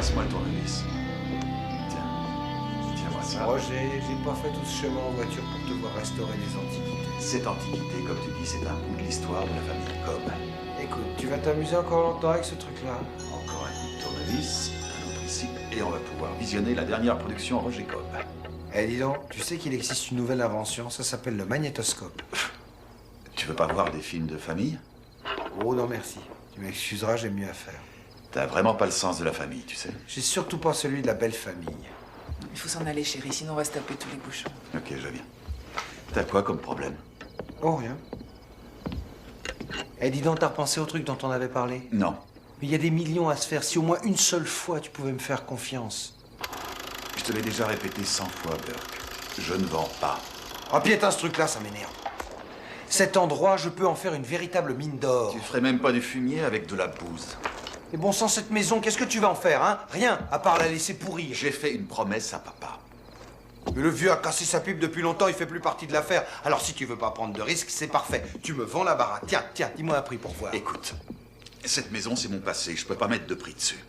Passe-moi le tournevis. Tiens, tiens-moi ça. Roger, j'ai pas fait tout ce chemin en voiture pour te voir restaurer des antiquités. Cette antiquité, comme tu dis, c'est un bout de l'histoire de la famille Cobb. Écoute, tu vas t'amuser encore longtemps avec ce truc-là. Encore un coup de tournevis, un autre ici, et on va pouvoir visionner la dernière production Roger Cobb. Eh, dis donc, tu sais qu'il existe une nouvelle invention, ça s'appelle le magnétoscope. Tu veux pas voir des films de famille? Oh non, merci. Tu m'excuseras, j'ai mieux à faire. T'as vraiment pas le sens de la famille, tu sais. J'ai surtout pas celui de la belle famille. Il faut s'en aller, chérie, sinon on va se taper tous les bouchons. Ok, je viens. T'as quoi comme problème? Oh, rien. Eh, dis donc, t'as repensé au truc dont on avait parlé? Non. Mais il y a des millions à se faire. Si au moins une seule fois tu pouvais me faire confiance. Je te l'ai déjà répété 100 fois, Burke. Je ne vends pas. Oh, piétin, ce truc-là, ça m'énerve. Cet endroit, je peux en faire une véritable mine d'or. Tu ferais même pas du fumier avec de la bouse. Et bon sang, cette maison, qu'est-ce que tu vas en faire, hein? Rien, à part la laisser pourrir. J'ai fait une promesse à papa. Mais le vieux a cassé sa pipe depuis longtemps, il fait plus partie de l'affaire. Alors si tu veux pas prendre de risques, c'est parfait. Tu me vends la baraque. Tiens, tiens, dis-moi un prix pour voir. Écoute, cette maison, c'est mon passé. Je peux pas mettre de prix dessus.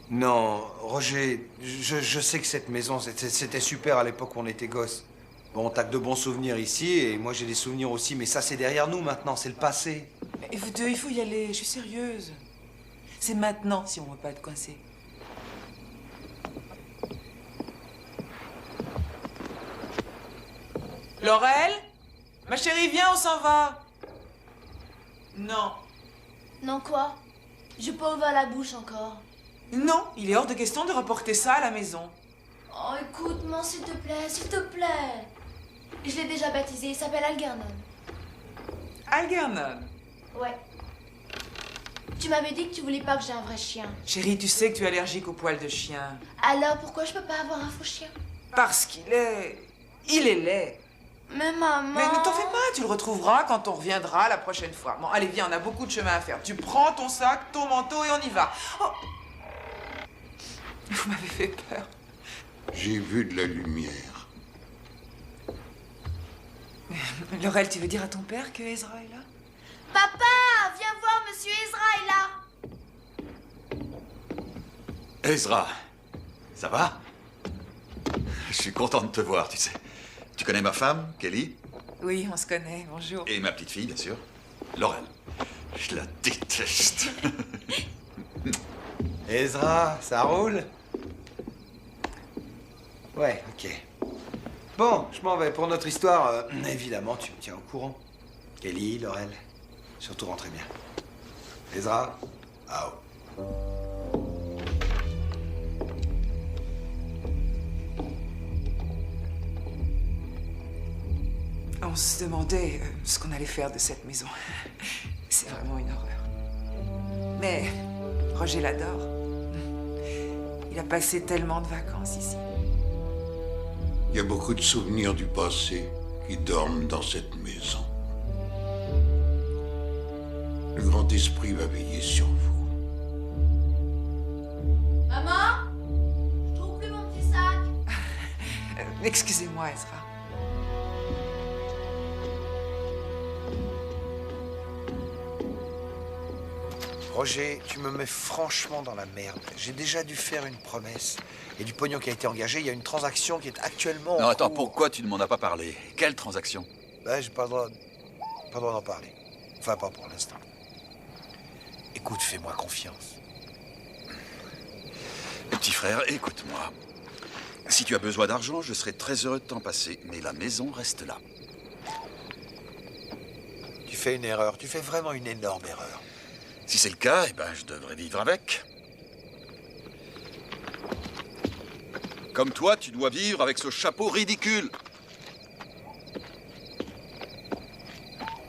Non, Roger, je sais que cette maison, c'était super à l'époque où on était gosse. Bon, t'as que de bons souvenirs ici, et moi j'ai des souvenirs aussi, mais ça c'est derrière nous maintenant, c'est le passé. Et vous deux, il faut y aller, je suis sérieuse. C'est maintenant si on veut pas être coincé. Laurel? Ma chérie, viens, on s'en va. Non. Non quoi? J'ai pas ouvert la bouche encore. Non, il est hors de question de rapporter ça à la maison. Oh écoute-moi s'il te plaît, s'il te plaît. Je l'ai déjà baptisé, il s'appelle Algernon. Algernon. Ouais. Tu m'avais dit que tu voulais pas que j'ai un vrai chien. Chérie, tu sais que tu es allergique aux poils de chien. Alors pourquoi je peux pas avoir un faux chien? Parce qu'il est... Il est laid. Mais maman... Mais ne t'en fais pas, tu le retrouveras quand on reviendra la prochaine fois. Bon, allez, viens, on a beaucoup de chemin à faire. Tu prends ton sac, ton manteau et on y va. Oh. Vous m'avez fait peur. J'ai vu de la lumière. Laurel, tu veux dire à ton père que Ezra est là? Papa, viens voir Monsieur Ezra est là. Ezra, ça va? Je suis content de te voir, tu sais. Tu connais ma femme, Kelly? Oui, on se connaît, bonjour. Et ma petite fille, bien sûr. Laurel. Je la déteste. Ezra, ça roule? Ouais, ok. Bon, je m'en vais. Pour notre histoire, évidemment, tu me tiens au courant. Kelly, Laurel, surtout rentrez bien. Ezra, out. On se demandait ce qu'on allait faire de cette maison. C'est vraiment une horreur. Mais Roger l'adore. Il a passé tellement de vacances ici. Il y a beaucoup de souvenirs du passé qui dorment dans cette maison. Le grand esprit va veiller sur vous. Maman, je trouve plus mon petit sac. Excusez-moi, Ezra. Roger, tu me mets franchement dans la merde. J'ai déjà dû faire une promesse. Et du pognon qui a été engagé, il y a une transaction qui est actuellement Non, en attends, cours. pourquoi tu ne m'en as pas parlé? Quelle transaction? Ben, j'ai pas le droit d'en parler. Enfin, pas pour l'instant. Écoute, fais-moi confiance. Petit frère, écoute-moi. Si tu as besoin d'argent, je serai très heureux de t'en passer. Mais la maison reste là. Tu fais une erreur. Tu fais vraiment une énorme erreur. Si c'est le cas, eh ben, je devrais vivre avec. Comme toi, tu dois vivre avec ce chapeau ridicule.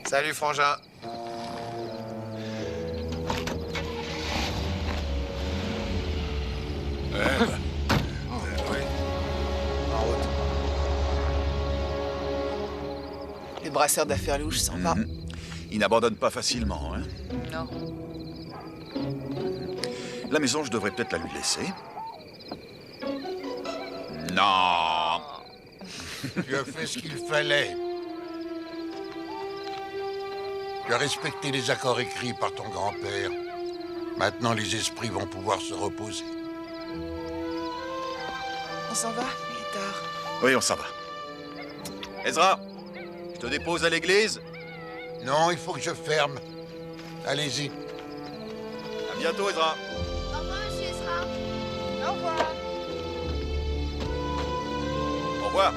Salut, frangin. Oui. En route. Le brasseur d'affaires louches s'en va. Il n'abandonne pas facilement, hein? Non. La maison, je devrais peut-être la lui laisser. Non! Tu as fait ce qu'il fallait. Tu as respecté les accords écrits par ton grand-père. Maintenant, les esprits vont pouvoir se reposer. On s'en va? Il est tard. Oui, on s'en va. Ezra, je te dépose à l'église. Non, il faut que je ferme. Allez-y. À bientôt, Ezra. Au revoir, monsieur Ezra. Au revoir. Au revoir.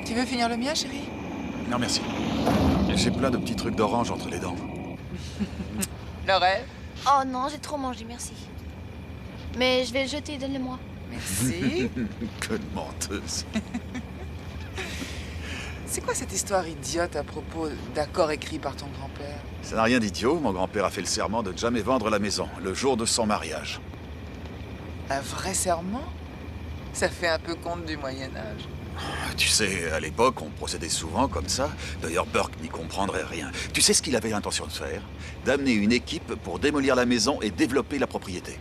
Tu veux finir le mien, chérie? Non, merci. J'ai plein de petits trucs d'orange entre les dents. Le rêve? Oh non, j'ai trop mangé, merci. Mais je vais le jeter, donne-le-moi. Merci. Que de menteuse. C'est quoi cette histoire idiote à propos d'accords écrits par ton grand-père? Ça n'a rien d'idiot. Mon grand-père a fait le serment de ne jamais vendre la maison, le jour de son mariage. Un vrai serment? Ça fait un peu conte du Moyen-Âge. Tu sais, à l'époque, on procédait souvent comme ça. D'ailleurs, Burke n'y comprendrait rien. Tu sais ce qu'il avait l'intention de faire? D'amener une équipe pour démolir la maison et développer la propriété.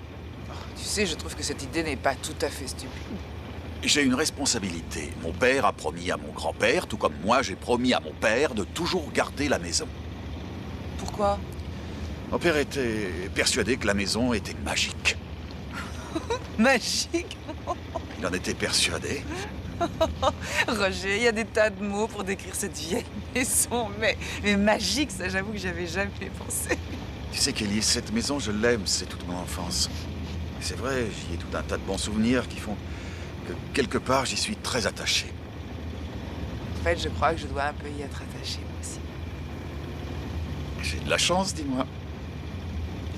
Tu sais, je trouve que cette idée n'est pas tout à fait stupide. J'ai une responsabilité. Mon père a promis à mon grand-père, tout comme moi j'ai promis à mon père, de toujours garder la maison. Pourquoi? Mon père était persuadé que la maison était magique. Magique? Il en était persuadé. Roger, il y a des tas de mots pour décrire cette vieille maison, mais magique, ça j'avoue que j'avais jamais pensé. Tu sais, Kelly, cette maison, je l'aime, c'est toute mon enfance. C'est vrai, j'y ai tout un tas de bons souvenirs qui font que quelque part, j'y suis très attaché. En fait, je crois que je dois un peu y être attachée, moi aussi. J'ai de la chance, dis-moi.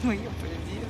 Oui, on peut le dire.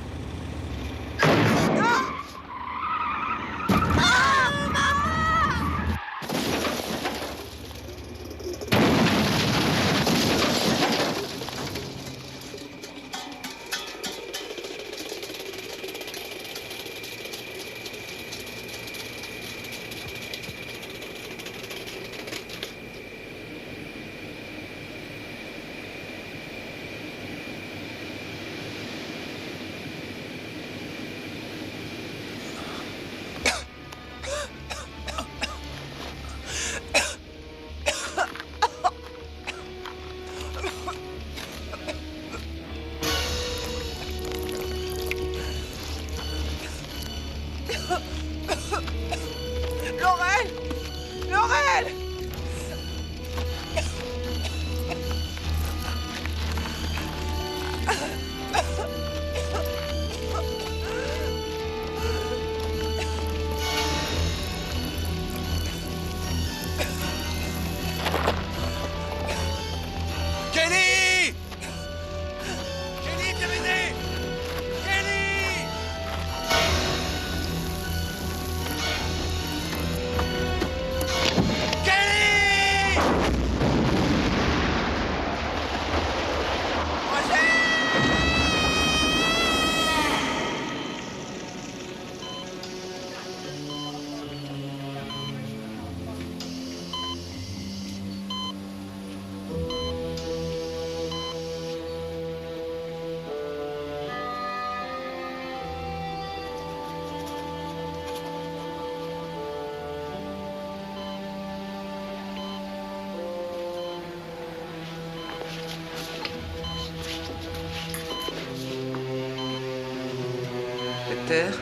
docteur.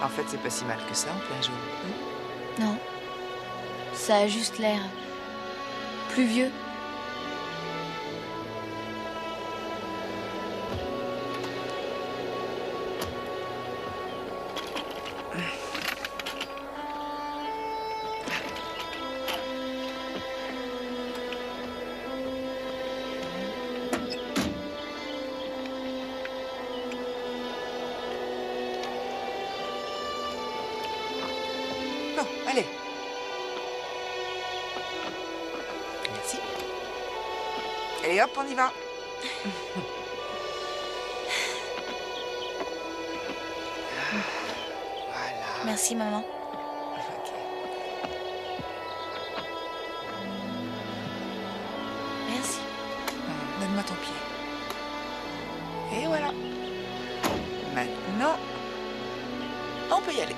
En fait, c'est pas si mal que ça en plein jour. Non. Ça a juste l'air pluvieux. Bon, allez. Merci. Allez hop, on y va. Voilà. Merci, maman. Ok. Merci. Donne-moi ton pied. Et voilà. Maintenant, on peut y aller.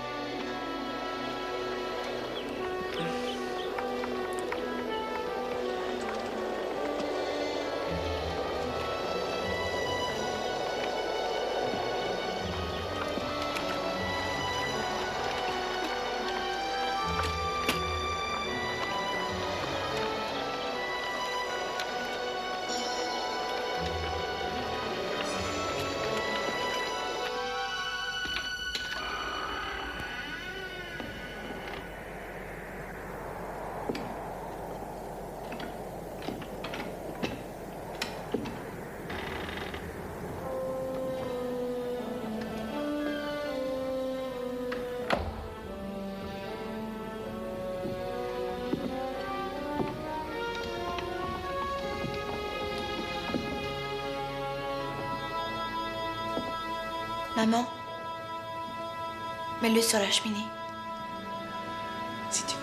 Maman, mets-le sur la cheminée. Si tu veux.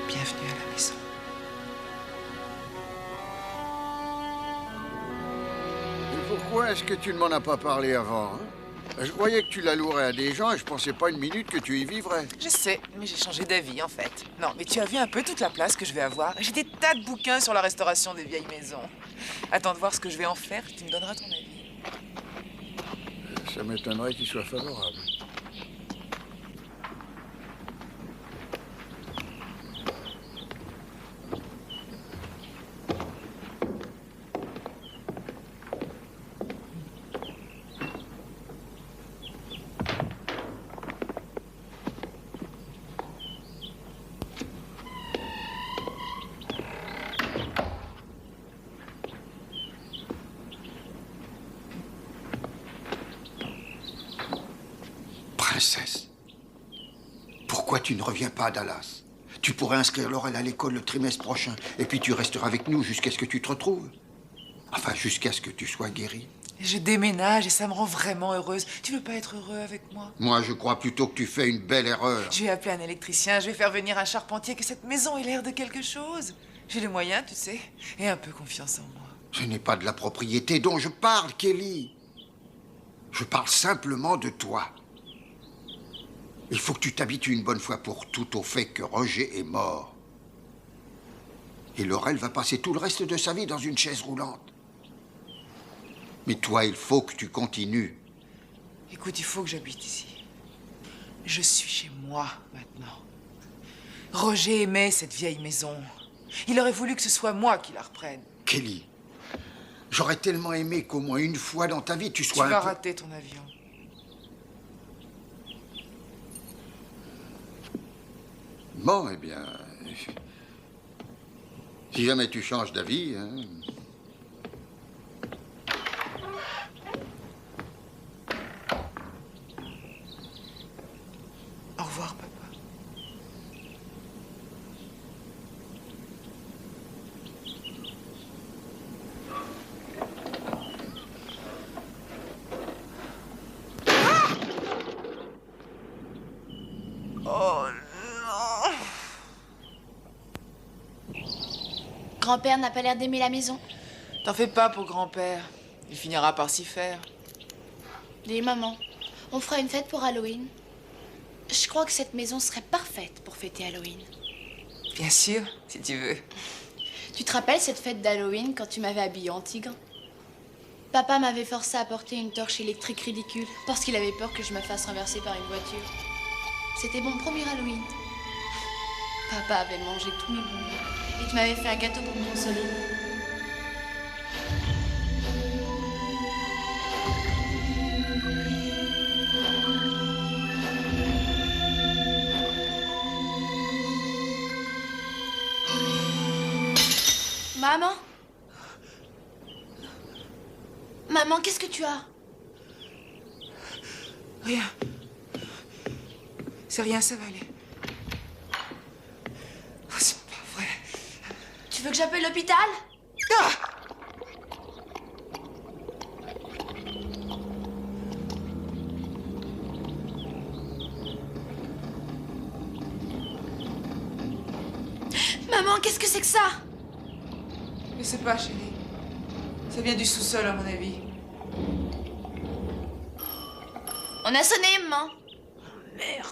Bienvenue à la maison. Et pourquoi est-ce que tu ne m'en as pas parlé avant, hein? Je croyais que tu la louerais à des gens et je pensais pas une minute que tu y vivrais. Je sais, mais j'ai changé d'avis en fait. Non, mais tu as vu un peu toute la place que je vais avoir. J'ai des tas de bouquins sur la restauration des vieilles maisons. Attends de voir ce que je vais en faire, tu me donneras ton avis. Ça m'étonnerait qu'il soit favorable. Princesse, pourquoi tu ne reviens pas à Dallas? Tu pourrais inscrire Laurel à l'école le trimestre prochain, et puis tu resteras avec nous jusqu'à ce que tu te retrouves. Enfin, jusqu'à ce que tu sois guéri. Je déménage et ça me rend vraiment heureuse. Tu veux pas être heureux avec moi? Moi, je crois plutôt que tu fais une belle erreur. Je vais appeler un électricien, je vais faire venir un charpentier, que cette maison ait l'air de quelque chose. J'ai les moyens, tu sais, et un peu confiance en moi. Ce n'est pas de la propriété dont je parle, Kelly. Je parle simplement de toi. Il faut que tu t'habitues une bonne fois pour toutes au fait que Roger est mort. Et Laurel va passer tout le reste de sa vie dans une chaise roulante. Mais toi, il faut que tu continues. Écoute, il faut que j'habite ici. Je suis chez moi, maintenant. Roger aimait cette vieille maison. Il aurait voulu que ce soit moi qui la reprenne. Kelly, j'aurais tellement aimé qu'au moins une fois dans ta vie, tu Tu sois vas un peu... rater ton avion. Bon, eh bien... Si jamais tu changes d'avis, hein... Au revoir, papa. Oh non! Grand-père n'a pas l'air d'aimer la maison. T'en fais pas pour grand-père. Il finira par s'y faire. Dis, maman, on fera une fête pour Halloween. Je crois que cette maison serait parfaite pour fêter Halloween. Bien sûr, si tu veux. Tu te rappelles cette fête d'Halloween quand tu m'avais habillée en tigre? Papa m'avait forcé à porter une torche électrique ridicule parce qu'il avait peur que je me fasse renverser par une voiture. C'était mon premier Halloween. Papa avait mangé tous mes bonbons et tu m'avais fait un gâteau pour me consoler. Maman? Maman, qu'est-ce que tu as? Rien. C'est rien, ça va aller. Oh, c'est pas vrai. Tu veux que j'appelle l'hôpital? Ah! Maman, qu'est-ce que c'est que ça? Je sais pas, chérie. Ça vient du sous-sol, à mon avis. On a sonné, maman. Merde.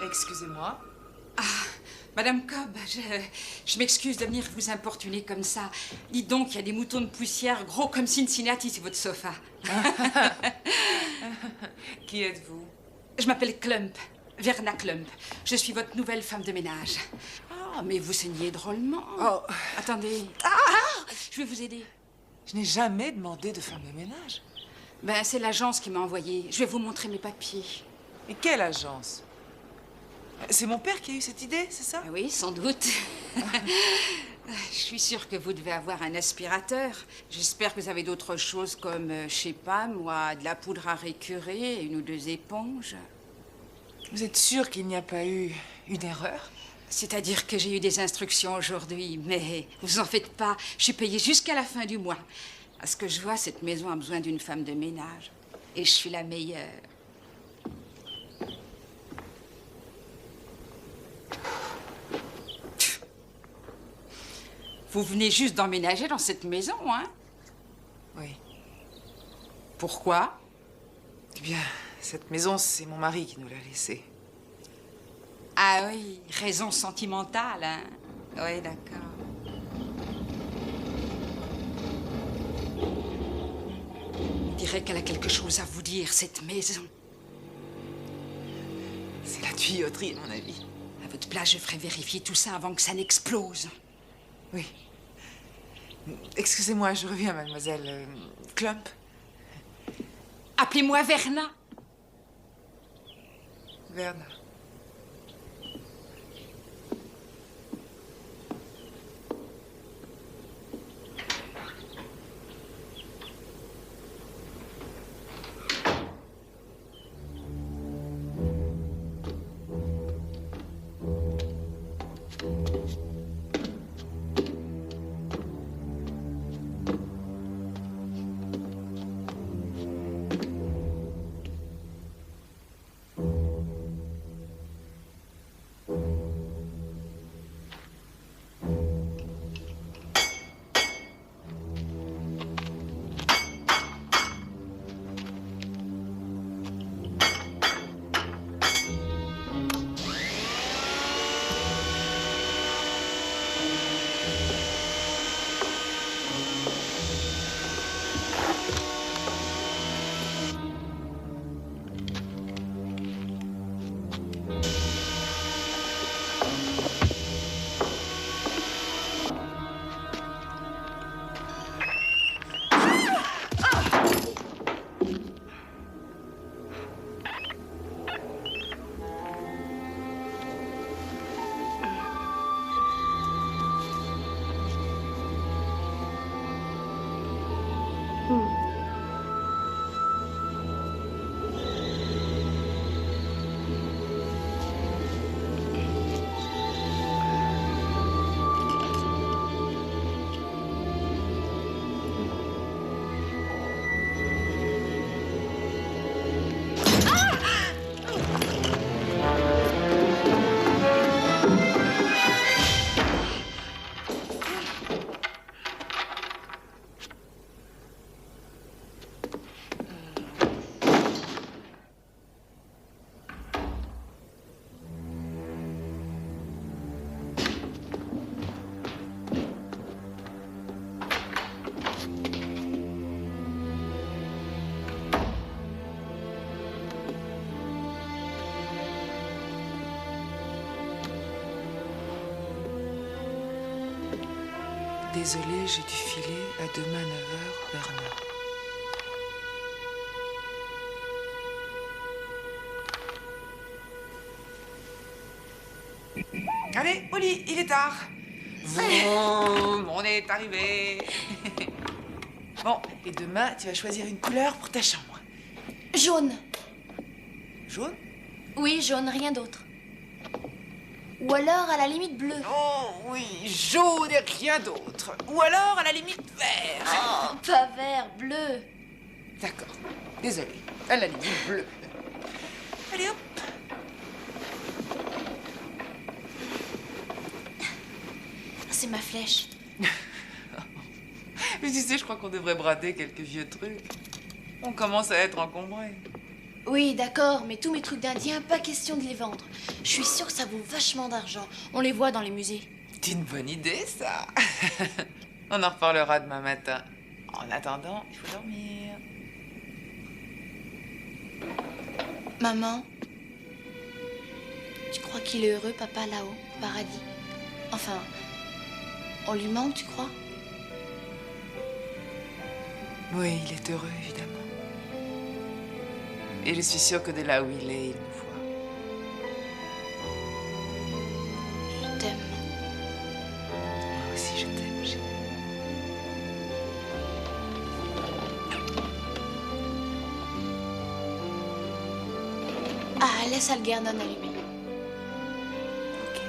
Excusez-moi. Madame Cobb, je m'excuse de venir vous importuner comme ça. Dites donc, il y a des moutons de poussière gros comme Cincinnati sur votre sofa. Qui êtes-vous? Je m'appelle Klump, Verna Klump. Je suis votre nouvelle femme de ménage. Ah, mais vous saignez drôlement. Oh. Attendez. Je vais vous aider. Je n'ai jamais demandé de faire le ménage. Ben, c'est l'agence qui m'a envoyé. Je vais vous montrer mes papiers. Et quelle agence? C'est mon père qui a eu cette idée, c'est ça? Oui, sans doute. Je suis sûre que vous devez avoir un aspirateur. J'espère que vous avez d'autres choses comme, je sais pas, moi, de la poudre à récurer, une ou deux éponges. Vous êtes sûr qu'il n'y a pas eu une erreur? C'est-à-dire que j'ai eu des instructions aujourd'hui, mais vous en faites pas. Je suis payée jusqu'à la fin du mois. À ce que je vois, cette maison a besoin d'une femme de ménage. Et je suis la meilleure. Vous venez juste d'emménager dans cette maison, hein? Oui. Pourquoi? Eh bien, cette maison, c'est mon mari qui nous l'a laissée. Ah oui, raison sentimentale, hein? Oui, d'accord. On dirait qu'elle a quelque chose à vous dire, cette maison. C'est la tuyauterie, à mon avis. À votre place, je ferai vérifier tout ça avant que ça n'explose. Oui. Excusez-moi, je reviens, mademoiselle Klump. Appelez-moi Verna. Verna. désolée, j'ai dû filer. À demain 9h, Bernard. Allez, au lit, il est tard. Vroom, on est arrivé. Bon, et demain, tu vas choisir une couleur pour ta chambre. Jaune. Jaune? Oui, jaune, rien d'autre. Ou alors, à la limite, bleu. Oh oui, jaune et rien d'autre. Ou alors, à la limite, vert. Oh, pas vert, bleu. D'accord, désolé. À la limite, bleu. Allez, hop. C'est ma flèche. Mais tu sais, je crois qu'on devrait brader quelques vieux trucs. On commence à être encombré. Oui, d'accord, mais tous mes trucs d'Indien, pas question de les vendre. Je suis sûre que ça vaut vachement d'argent. On les voit dans les musées. C'est une bonne idée, ça. On en reparlera demain matin. En attendant, il faut dormir. Maman, tu crois qu'il est heureux, papa, là-haut, au paradis? Enfin, on lui manque, tu crois? Oui, il est heureux, évidemment. Et je suis sûre que de là où il est, il nous voit. Je t'aime. Moi aussi, je t'aime, chérie. Ah, laisse Algernon allumer. Ok.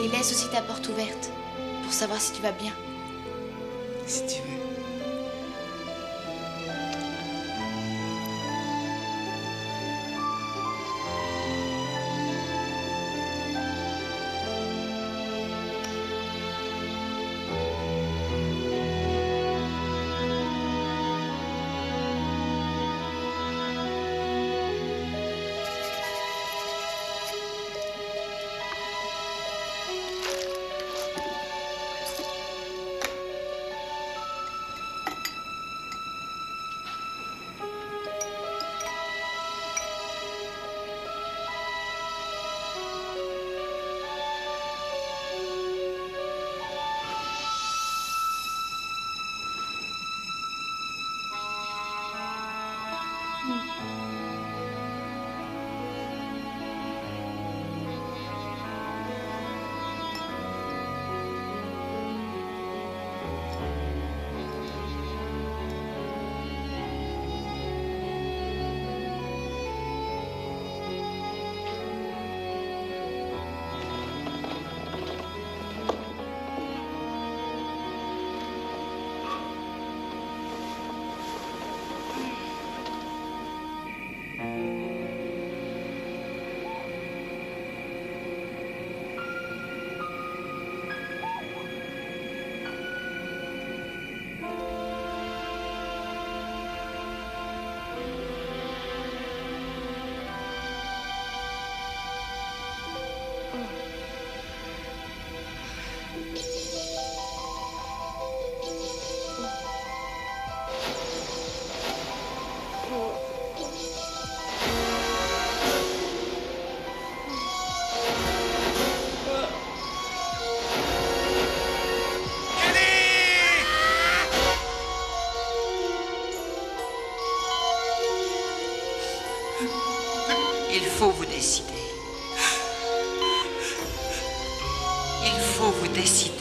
Et laisse aussi ta porte ouverte, pour savoir si tu vas bien. Si tu veux. Il faut vous décider. Il faut vous décider.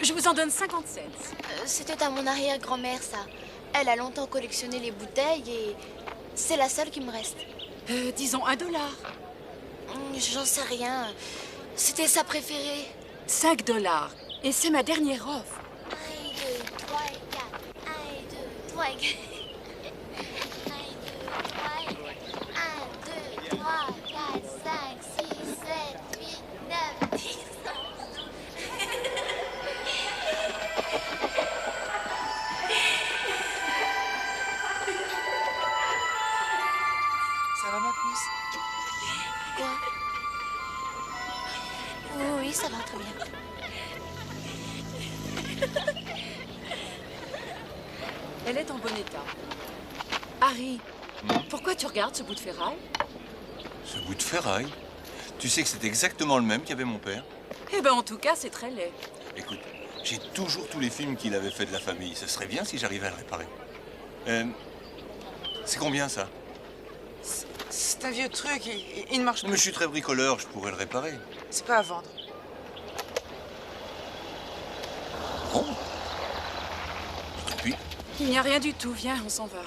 Je vous en donne 50 cents. C'était à mon arrière-grand-mère, ça. Elle a longtemps collectionné les bouteilles et c'est la seule qui me reste. Disons $1. J'en sais rien. C'était sa préférée. $5. Et c'est ma dernière offre. 1, 2, 3 et 4. 3. 1, 2, 3, 4, 5, 6, 7, 8, 9, 10, 11, 12. Ça va, ma puce? Quoi? Oui, ça va très bien. Elle est en bon état. Harry, pourquoi tu regardes ce bout de ferraille? Ce bout de ferraille? Tu sais que c'est exactement le même qu'avait mon père? Eh ben, en tout cas, c'est très laid. Écoute, j'ai toujours tous les films qu'il avait fait de la famille. Ce serait bien si j'arrivais à le réparer. C'est combien, ça? C'est un vieux truc, il ne marche Mais plus. je suis très bricoleur, je pourrais le réparer. C'est pas à vendre. Bon. Et puis, Il n'y a rien du tout. Viens, on s'en va.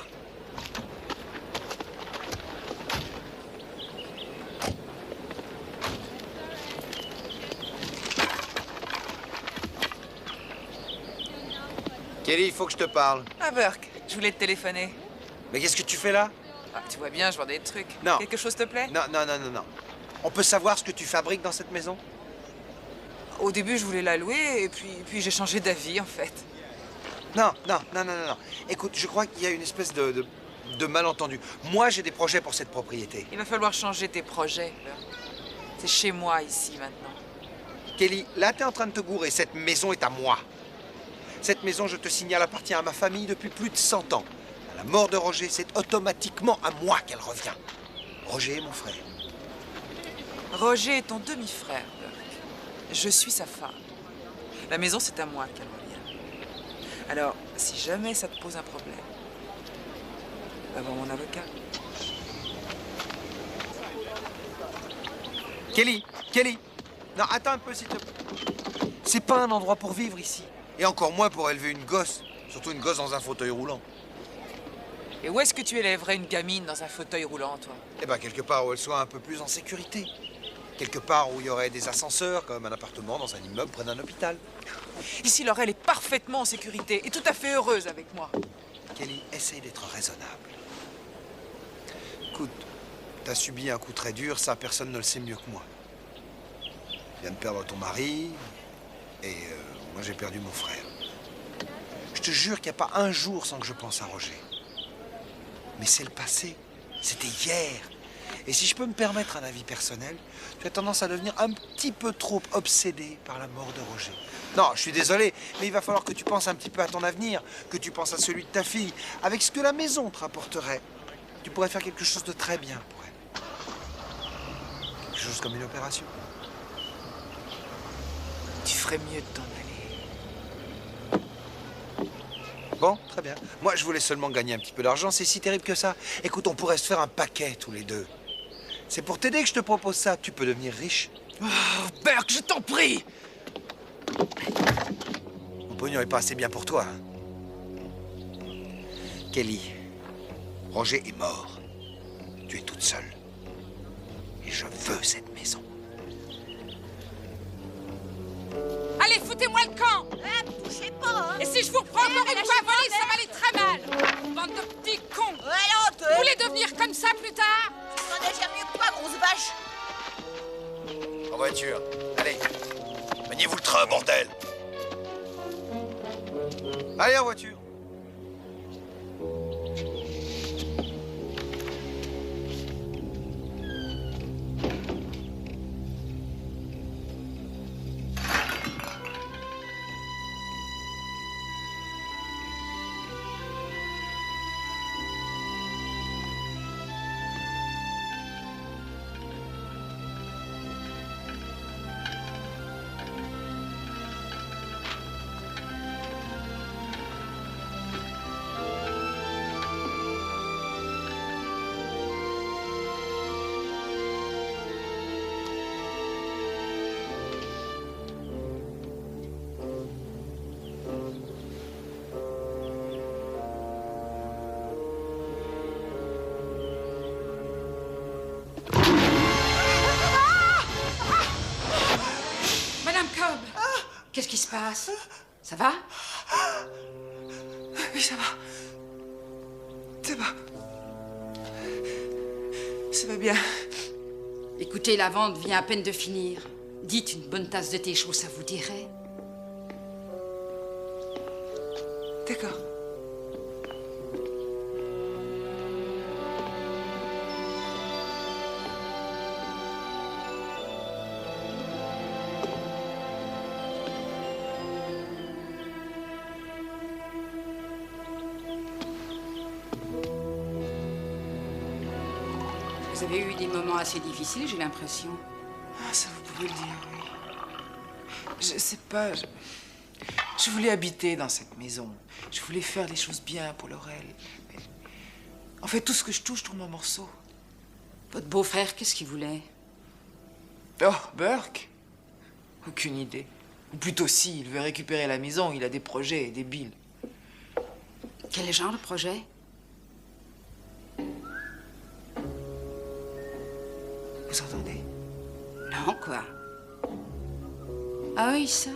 Kelly, il faut que je te parle. Ah, Burke, je voulais te téléphoner. Mais qu'est-ce que tu fais là? Ah, tu vois bien, je vends des trucs. Non. Quelque chose te plaît? Non, non, non, non, non. On peut savoir ce que tu fabriques dans cette maison? Au début, je voulais la louer, et puis j'ai changé d'avis, en fait. Non, non, non, non, non, non. Écoute, je crois qu'il y a une espèce de malentendu. Moi, j'ai des projets pour cette propriété. Il va falloir changer tes projets, Burke. C'est chez moi, ici, maintenant. Kelly, là, t'es en train de te gourer. Cette maison est à moi. Cette maison, je te signale, appartient à ma famille depuis plus de 100 ans. À la mort de Roger, c'est automatiquement à moi qu'elle revient. Roger est mon frère. Roger est ton demi-frère, Burke. Je suis sa femme. La maison, c'est à moi qu'elle revient. Alors, si jamais ça te pose un problème, va voir mon avocat. Kelly, Kelly. Non, attends un peu, s'il te plaît. C'est pas un endroit pour vivre ici. Et encore moins pour élever une gosse. Surtout une gosse dans un fauteuil roulant. Et où est-ce que tu élèverais une gamine dans un fauteuil roulant, toi? Eh ben, quelque part où elle soit un peu plus en sécurité. Quelque part où il y aurait des ascenseurs, comme un appartement dans un immeuble près d'un hôpital. Ici, Laurel est parfaitement en sécurité et tout à fait heureuse avec moi. Kelly, essaye d'être raisonnable. Écoute, t'as subi un coup très dur, ça, personne ne le sait mieux que moi. Tu viens de perdre ton mari, et moi j'ai perdu mon frère. Je te jure qu'il n'y a pas un jour sans que je pense à Roger. Mais c'est le passé, c'était hier. Et si je peux me permettre un avis personnel, tu as tendance à devenir un petit peu trop obsédé par la mort de Roger. Non, je suis désolé, mais il va falloir que tu penses un petit peu à ton avenir, que tu penses à celui de ta fille, avec ce que la maison te rapporterait. Tu pourrais faire quelque chose de très bien pour elle. Quelque chose comme une opération. Tu ferais mieux de t'en aller. Bon, très bien. Moi, je voulais seulement gagner un petit peu d'argent, c'est si terrible que ça. Écoute, on pourrait se faire un paquet tous les deux. C'est pour t'aider que je te propose ça. Tu peux devenir riche. Oh, Burke, je t'en prie! Mon pognon est pas assez bien pour toi. Hein. Kelly, Roger est mort. Tu es toute seule. Et je veux cette maison. Allez, foutez-moi le camp! Touchez pas, hein. Et si je vous reprends encore une fois à voler, ça va aller très mal! Bande de petits cons! Vous voulez devenir comme ça plus tard? T'en as jamais mieux que toi, grosse vache. En voiture. Allez. Maniez-vous le train, bordel. Allez, en voiture. Madame Cobb! Qu'est-ce qui se passe? Ça va? Oui, ça va. Ça va. Ça va bien. Écoutez, la vente vient à peine de finir. Dites une bonne tasse de thé chaud, ça vous dirait? D'accord. Vous avez eu des moments assez difficiles, j'ai l'impression. Ah, ça, vous pouvez le dire, oui. Je sais pas, je voulais habiter dans cette maison. Je voulais faire les choses bien pour Laurel. Mais en fait, tout ce que je touche tourne en morceaux. Votre beau-frère, qu'est-ce qu'il voulait? Oh, Burke? Aucune idée. Ou plutôt si, il veut récupérer la maison, il a des projets et des billes. Quel genre de projet? Vous entendez? Non, quoi? Ah oui, ça.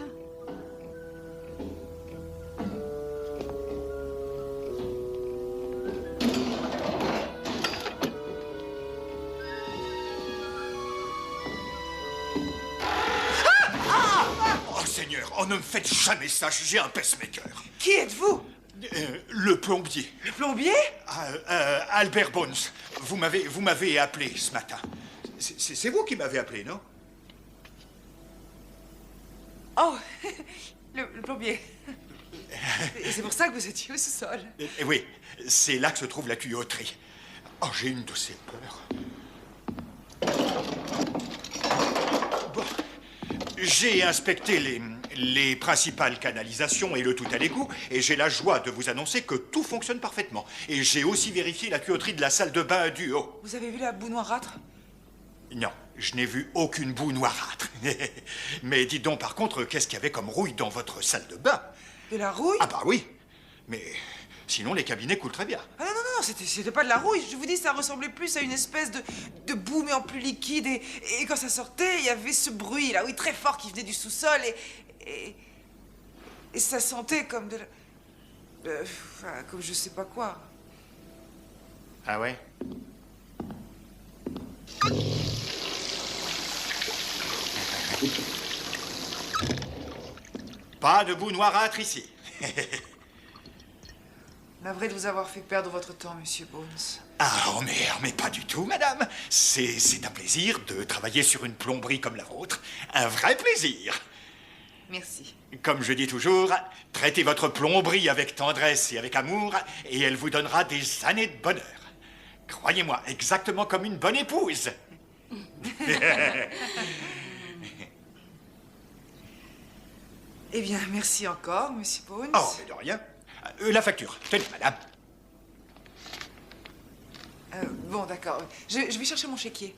Oh Seigneur, oh ne me faites jamais ça, j'ai un pacemaker. Qui êtes-vous? Le plombier. Le plombier? Albert Bones, vous m'avez appelé ce matin. C'est vous qui m'avez appelé, non? Oh, le plombier. Et c'est pour ça que vous étiez au sous-sol. Oui, c'est là que se trouve la tuyauterie. Oh, j'ai une de ces peurs. Bon, j'ai inspecté les principales canalisations et le tout à l'égout, et j'ai la joie de vous annoncer que tout fonctionne parfaitement. Et j'ai aussi vérifié la tuyauterie de la salle de bain du haut. Vous avez vu la boue noirâtre? Non, je n'ai vu aucune boue noirâtre. Mais dites donc, par contre, qu'est-ce qu'il y avait comme rouille dans votre salle de bain? De la rouille? Ah bah oui, mais sinon les cabinets coulent très bien. Ah non, non, non, c'était pas de la rouille. Je vous dis, ça ressemblait plus à une espèce de boue, mais en plus liquide. Et quand ça sortait, il y avait ce bruit, là, oui, très fort, qui venait du sous-sol. Et ça sentait comme de la... enfin, comme je sais pas quoi. Ah ouais? Pas de boue noirâtre ici. Navré de vous avoir fait perdre votre temps, Monsieur Bones. Ah, oh, mais pas du tout, madame. C'est un plaisir de travailler sur une plomberie comme la vôtre. Un vrai plaisir. Merci. Comme je dis toujours, traitez votre plomberie avec tendresse et avec amour, et elle vous donnera des années de bonheur. Croyez-moi, exactement comme une bonne épouse. Eh bien, merci encore, Monsieur Bones. Oh, mais de rien. La facture. Tenez, madame. Bon, d'accord. Je vais chercher mon chéquier.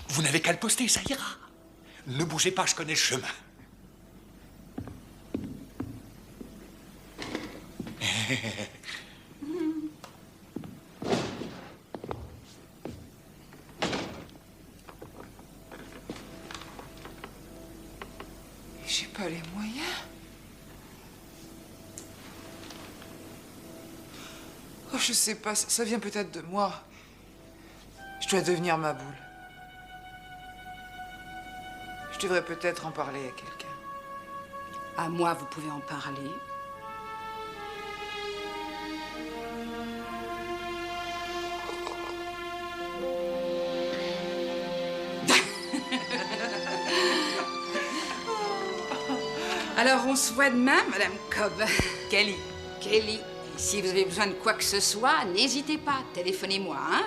Vous n'avez qu'à le poster, ça ira. Ne bougez pas, je connais le chemin. J'ai pas les moyens. Oh, je sais pas, ça vient peut-être de moi. Je dois devenir ma boule. Je devrais peut-être en parler à quelqu'un. À moi, vous pouvez en parler. Alors, on se voit demain, Madame Cobb. Kelly. Kelly. Et si vous avez besoin de quoi que ce soit, n'hésitez pas, téléphonez-moi, hein?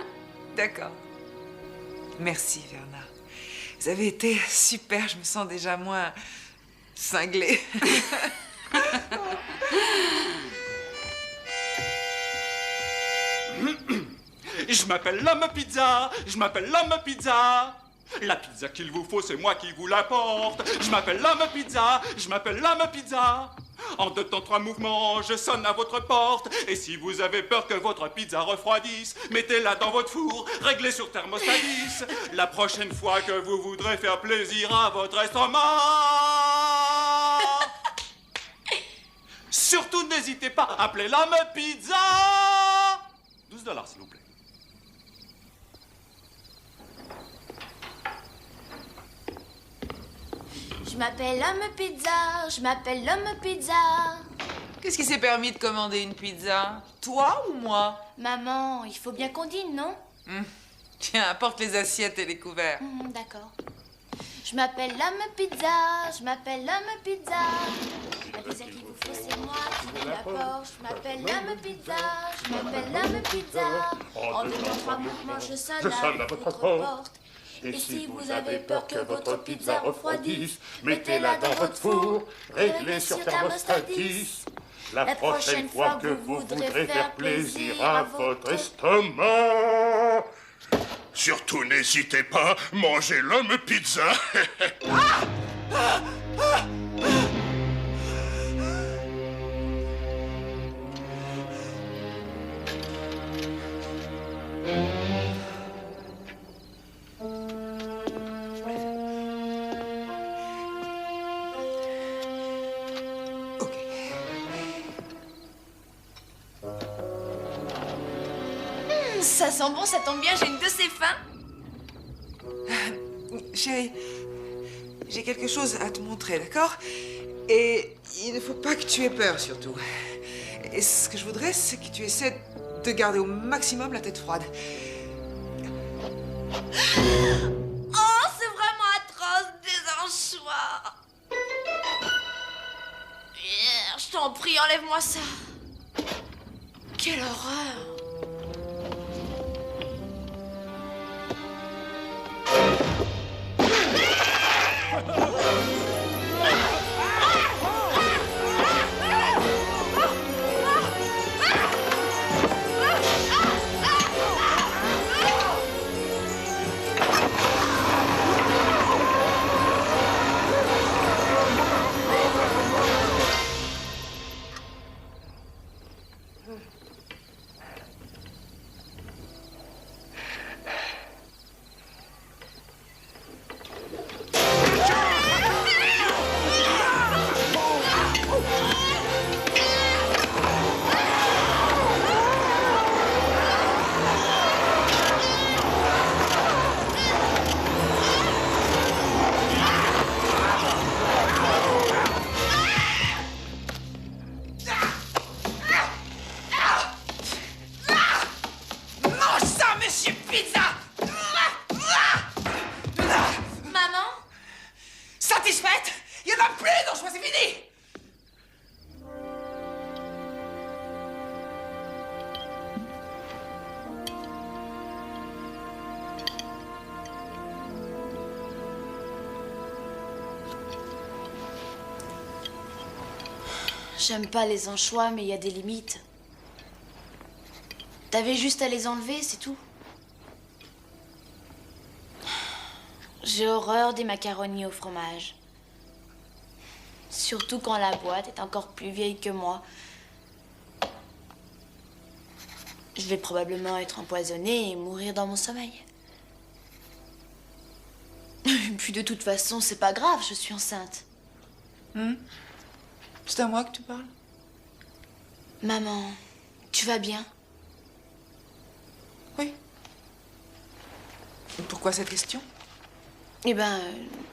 D'accord. Merci, Verna. Vous avez été super, je me sens déjà moins cinglée. Je m'appelle l'homme pizza, je m'appelle l'homme pizza. La pizza qu'il vous faut, c'est moi qui vous l'apporte. Je m'appelle l'homme pizza, je m'appelle l'homme pizza. En 2 temps 3 mouvements, je sonne à votre porte. Et si vous avez peur que votre pizza refroidisse, mettez-la dans votre four, réglez sur thermostat 10. La prochaine fois que vous voudrez faire plaisir à votre estomac, surtout n'hésitez pas, appelez l'homme pizza. $10, s'il vous plaît. Je m'appelle Homme Pizza, je m'appelle Homme Pizza. Qu'est-ce qui s'est permis de commander une pizza? Toi ou moi? Maman, il faut bien qu'on dîne, non? Tiens, apporte les assiettes et les couverts. D'accord. Je m'appelle Homme Pizza, je m'appelle Homme Pizza. La pizza qu'il vous faut, c'est moi qui vous l'apporte. Je m'appelle Homme Pizza, je m'appelle Homme Pizza. En 2 temps, 3 mouvements, je sonne à votre porte. Et si vous avez peur que votre pizza refroidisse, mettez-la dans votre four, réglez sur thermostat 10. La prochaine fois que vous voudrez faire plaisir à votre estomac, surtout n'hésitez pas, mangez l'homme pizza. Ça sent bon, ça tombe bien, j'ai une de ces faim. Chérie, j'ai quelque chose à te montrer, d'accord? Et il ne faut pas que tu aies peur, surtout. Et ce que je voudrais, c'est que tu essaies de garder au maximum la tête froide. Oh, c'est vraiment atroce, des anchois. Je t'en prie, enlève-moi ça. Quelle horreur. Satisfaite? Il n'y en a plus d'anchois, c'est fini! J'aime pas les anchois, mais il y a des limites. T'avais juste à les enlever, c'est tout. J'ai horreur des macaronis au fromage. Surtout quand la boîte est encore plus vieille que moi. Je vais probablement être empoisonnée et mourir dans mon sommeil. Puis de toute façon, c'est pas grave, je suis enceinte. C'est à moi que tu parles? Maman, tu vas bien? Oui. Pourquoi cette question? Eh ben,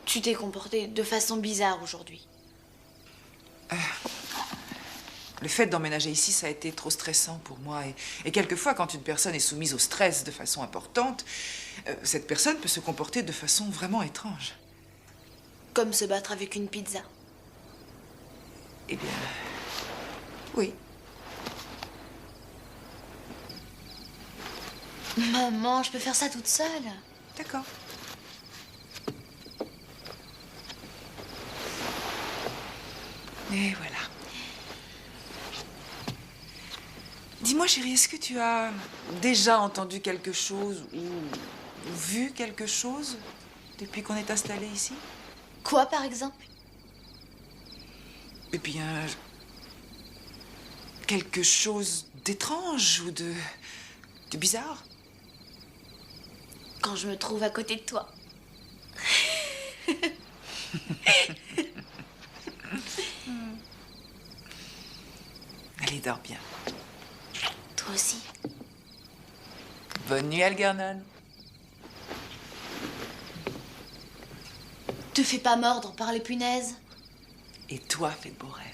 tu t'es comportée de façon bizarre aujourd'hui. Le fait d'emménager ici, ça a été trop stressant pour moi. Et quelquefois, quand une personne est soumise au stress de façon importante, cette personne peut se comporter de façon vraiment étrange. Comme se battre avec une pizza. Eh bien, oui. Maman, je peux faire ça toute seule. D'accord. Et voilà. Dis-moi, chérie, est-ce que tu as déjà entendu quelque chose ou vu quelque chose depuis qu'on est installé ici? Quoi, par exemple? Eh bien, quelque chose d'étrange ou de bizarre? Quand je me trouve à côté de toi. Allez, dors bien. Toi aussi. Bonne nuit, Algernon. Te fais pas mordre par les punaises. Et toi, fais de beaux rêves.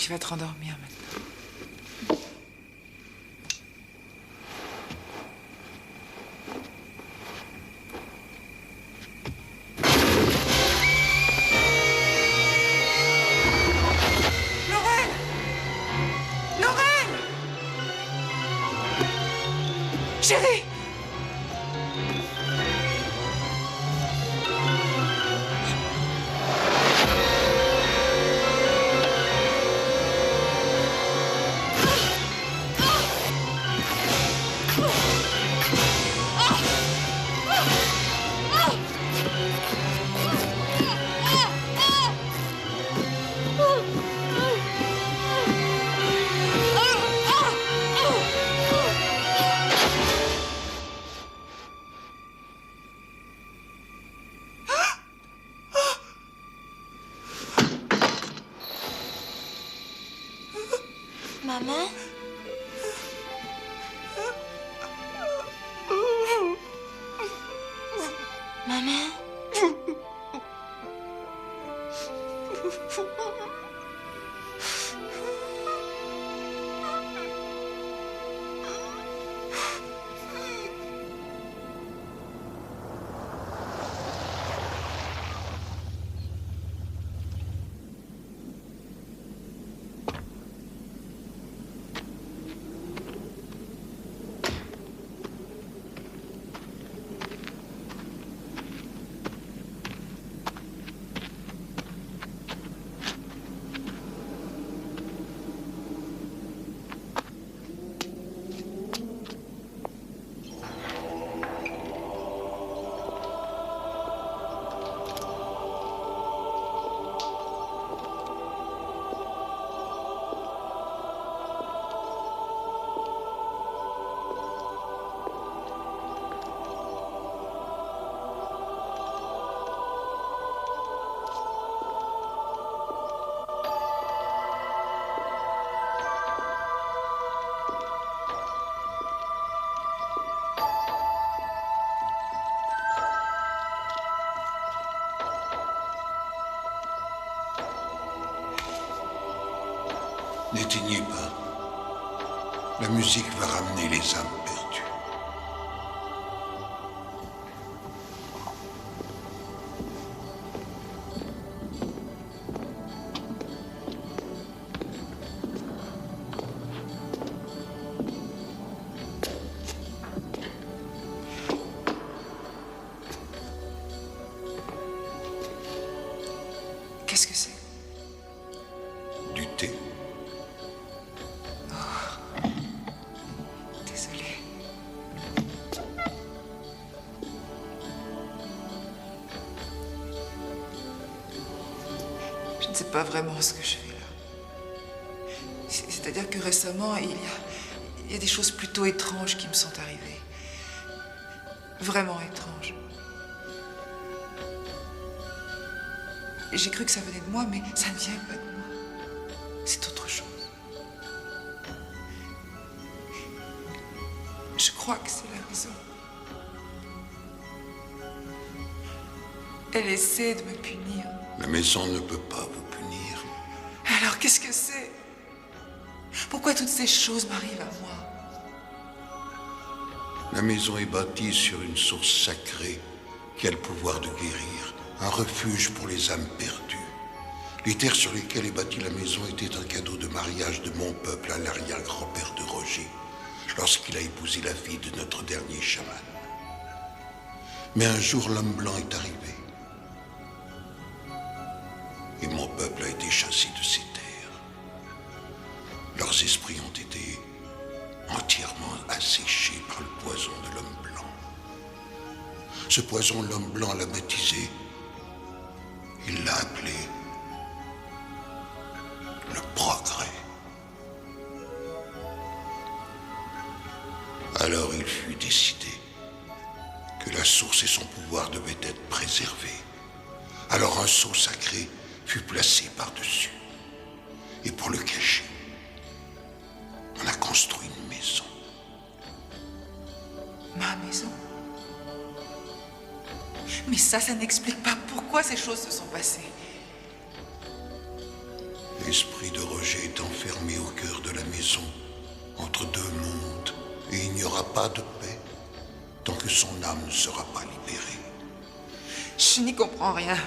Tu vas te rendormir maintenant. Chérie! Maman? Maman? N'éteignez pas. La musique va ramener les âmes perdues. Qu'est-ce que c'est? Du thé. Désolée. Je ne sais pas vraiment ce que je fais là. C'est-à-dire que récemment, il y a des choses plutôt étranges qui me sont arrivées. Vraiment étranges. Et j'ai cru que ça venait de moi, mais ça ne vient pas de moi. C'est autre chose. Je crois que c'est la maison. Elle essaie de me punir. La maison ne peut pas vous punir. Alors qu'est-ce que c'est? Pourquoi toutes ces choses m'arrivent à moi? La maison est bâtie sur une source sacrée qui a le pouvoir de guérir, un refuge pour les âmes perdues. Les terres sur lesquelles est bâtie la maison étaient un cadeau de mariage de mon peuple à l'arrière-grand-père de Roger, lorsqu'il a épousé la fille de notre dernier chaman. Mais un jour, l'homme blanc est arrivé. Et mon peuple a été chassé de ses terres. Leurs esprits ont été entièrement asséchés par le poison de l'homme blanc. Ce poison, l'homme blanc l'a baptisé. Il l'a appelé le progrès. Alors il fut décidé que la source et son pouvoir devaient être préservés. Alors un sceau sacré fut placé par-dessus. Et pour le cacher, on a construit une maison. Ma maison? Mais ça n'explique pas pourquoi ces choses se sont passées. L'esprit de Roger est enfermé au cœur de la maison, entre deux mondes, et il n'y aura pas de paix tant que son âme ne sera pas libérée. Je n'y comprends rien.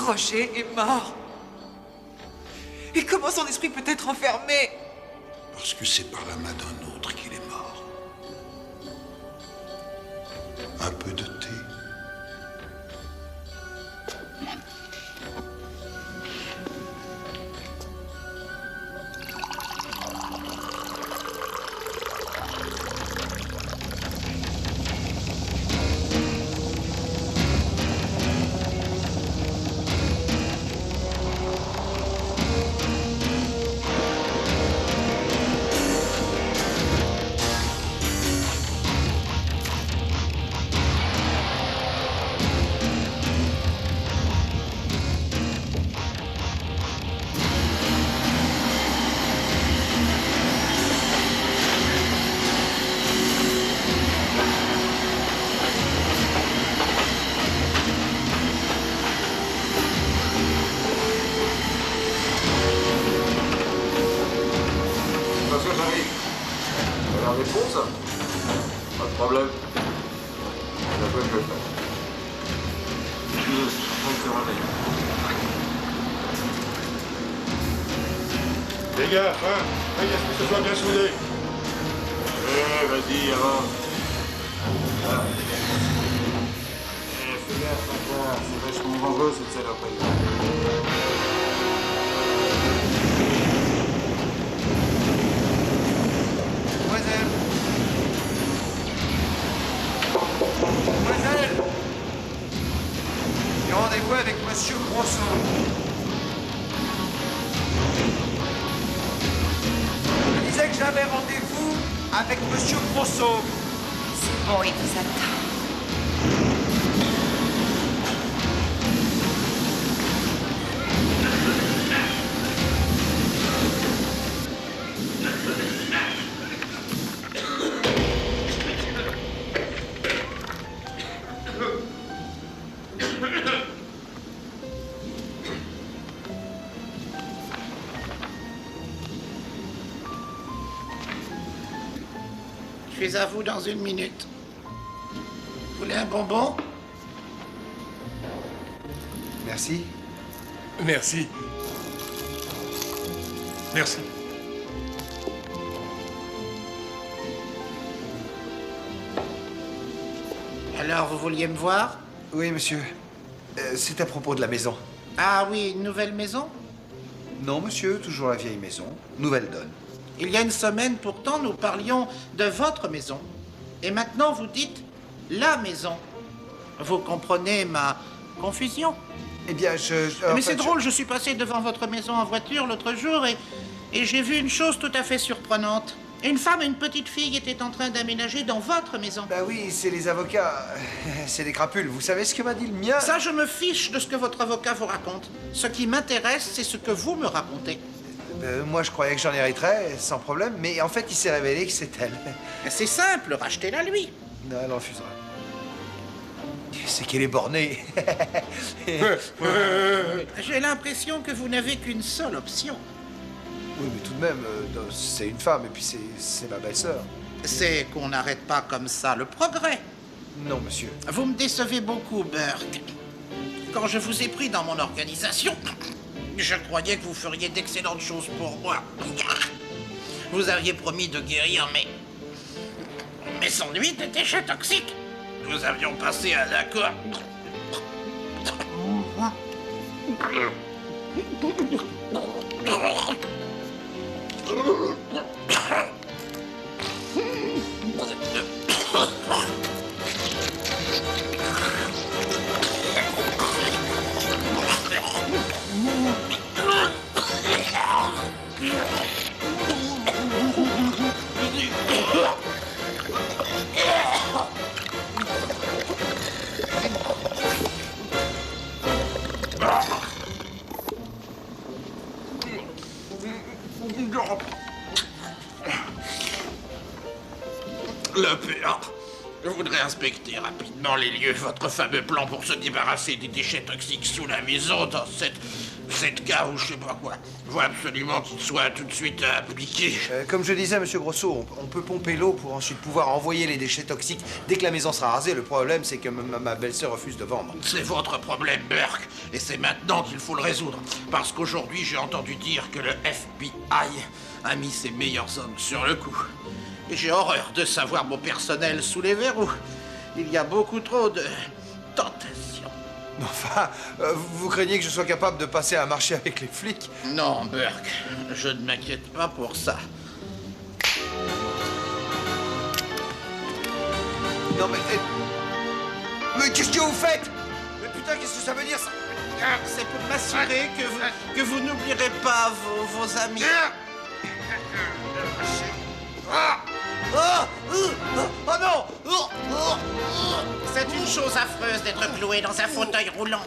Roger est mort. Et comment son esprit peut être enfermé? Parce que c'est par la main d'un autre qu'il est mort. Un peu de thé. Pas de problème. C'est à toi que je le fais. Les gars, hein, veille à ce que ce soit bien soudé. Vas-y, avance. Fais gaffe encore, c'est vachement vengeuse cette saloperie. Mademoiselle, j'ai rendez-vous avec Monsieur Grosson. Je disais que j'avais rendez-vous avec Monsieur Grosson. C'est bon, il vous attend. Je suis à vous dans 1 minute. Vous voulez un bonbon? Merci. Merci. Merci. Alors, vous vouliez me voir? Oui, monsieur. C'est à propos de la maison. Ah oui, une nouvelle maison? Non, monsieur, toujours la vieille maison. Nouvelle donne. Il y a 1 semaine, pourtant, nous parlions de votre maison. Et maintenant, vous dites la maison. Vous comprenez ma confusion? Eh bien, Mais c'est drôle, je suis passé devant votre maison en voiture l'autre jour et j'ai vu une chose tout à fait surprenante. Une femme et une petite fille étaient en train d'aménager dans votre maison. Bah oui, c'est les avocats. C'est des crapules. Vous savez ce que m'a dit le mien? Ça, je me fiche de ce que votre avocat vous raconte. Ce qui m'intéresse, c'est ce que vous me racontez. Moi, je croyais que j'en hériterais, sans problème, mais en fait, il s'est révélé que c'est elle. C'est simple, rachetez-la lui. Non, elle refusera. C'est qu'elle est bornée. J'ai l'impression que vous n'avez qu'une seule option. Oui, mais tout de même, c'est une femme, et puis c'est ma belle-sœur. C'est qu'on n'arrête pas comme ça le progrès. Non, monsieur. Vous me décevez beaucoup, Burke. Quand je vous ai pris dans mon organisation, je croyais que vous feriez d'excellentes choses pour moi. Vous aviez promis de guérir mes ennuis de déchets toxiques. Nous avions passé un accord. Le père, je voudrais inspecter rapidement les lieux. Votre fameux plan pour se débarrasser des déchets toxiques sous la maison, dans cette cave ou je sais pas quoi. Il faut absolument qu'il soit tout de suite appliqué. Comme je disais, monsieur Grosso, on peut pomper l'eau pour ensuite pouvoir envoyer les déchets toxiques dès que la maison sera rasée. Le problème, c'est que ma belle-sœur refuse de vendre. C'est votre problème, Burke. Et c'est maintenant qu'il faut le résoudre. Parce qu'aujourd'hui, j'ai entendu dire que le FBI a mis ses meilleurs hommes sur le coup. Et j'ai horreur de savoir mon personnel sous les verrous. Il y a beaucoup trop de tentations. Enfin, vous craignez que je sois capable de passer un marché avec les flics? Non, Burke, je ne m'inquiète pas pour ça. Non mais... Mais qu'est-ce que vous faites? Mais putain, qu'est-ce que ça veut dire ça? C'est pour m'assurer que vous n'oublierez pas vos amis. Oh non! C'est une chose affreuse d'être cloué dans un fauteuil roulant,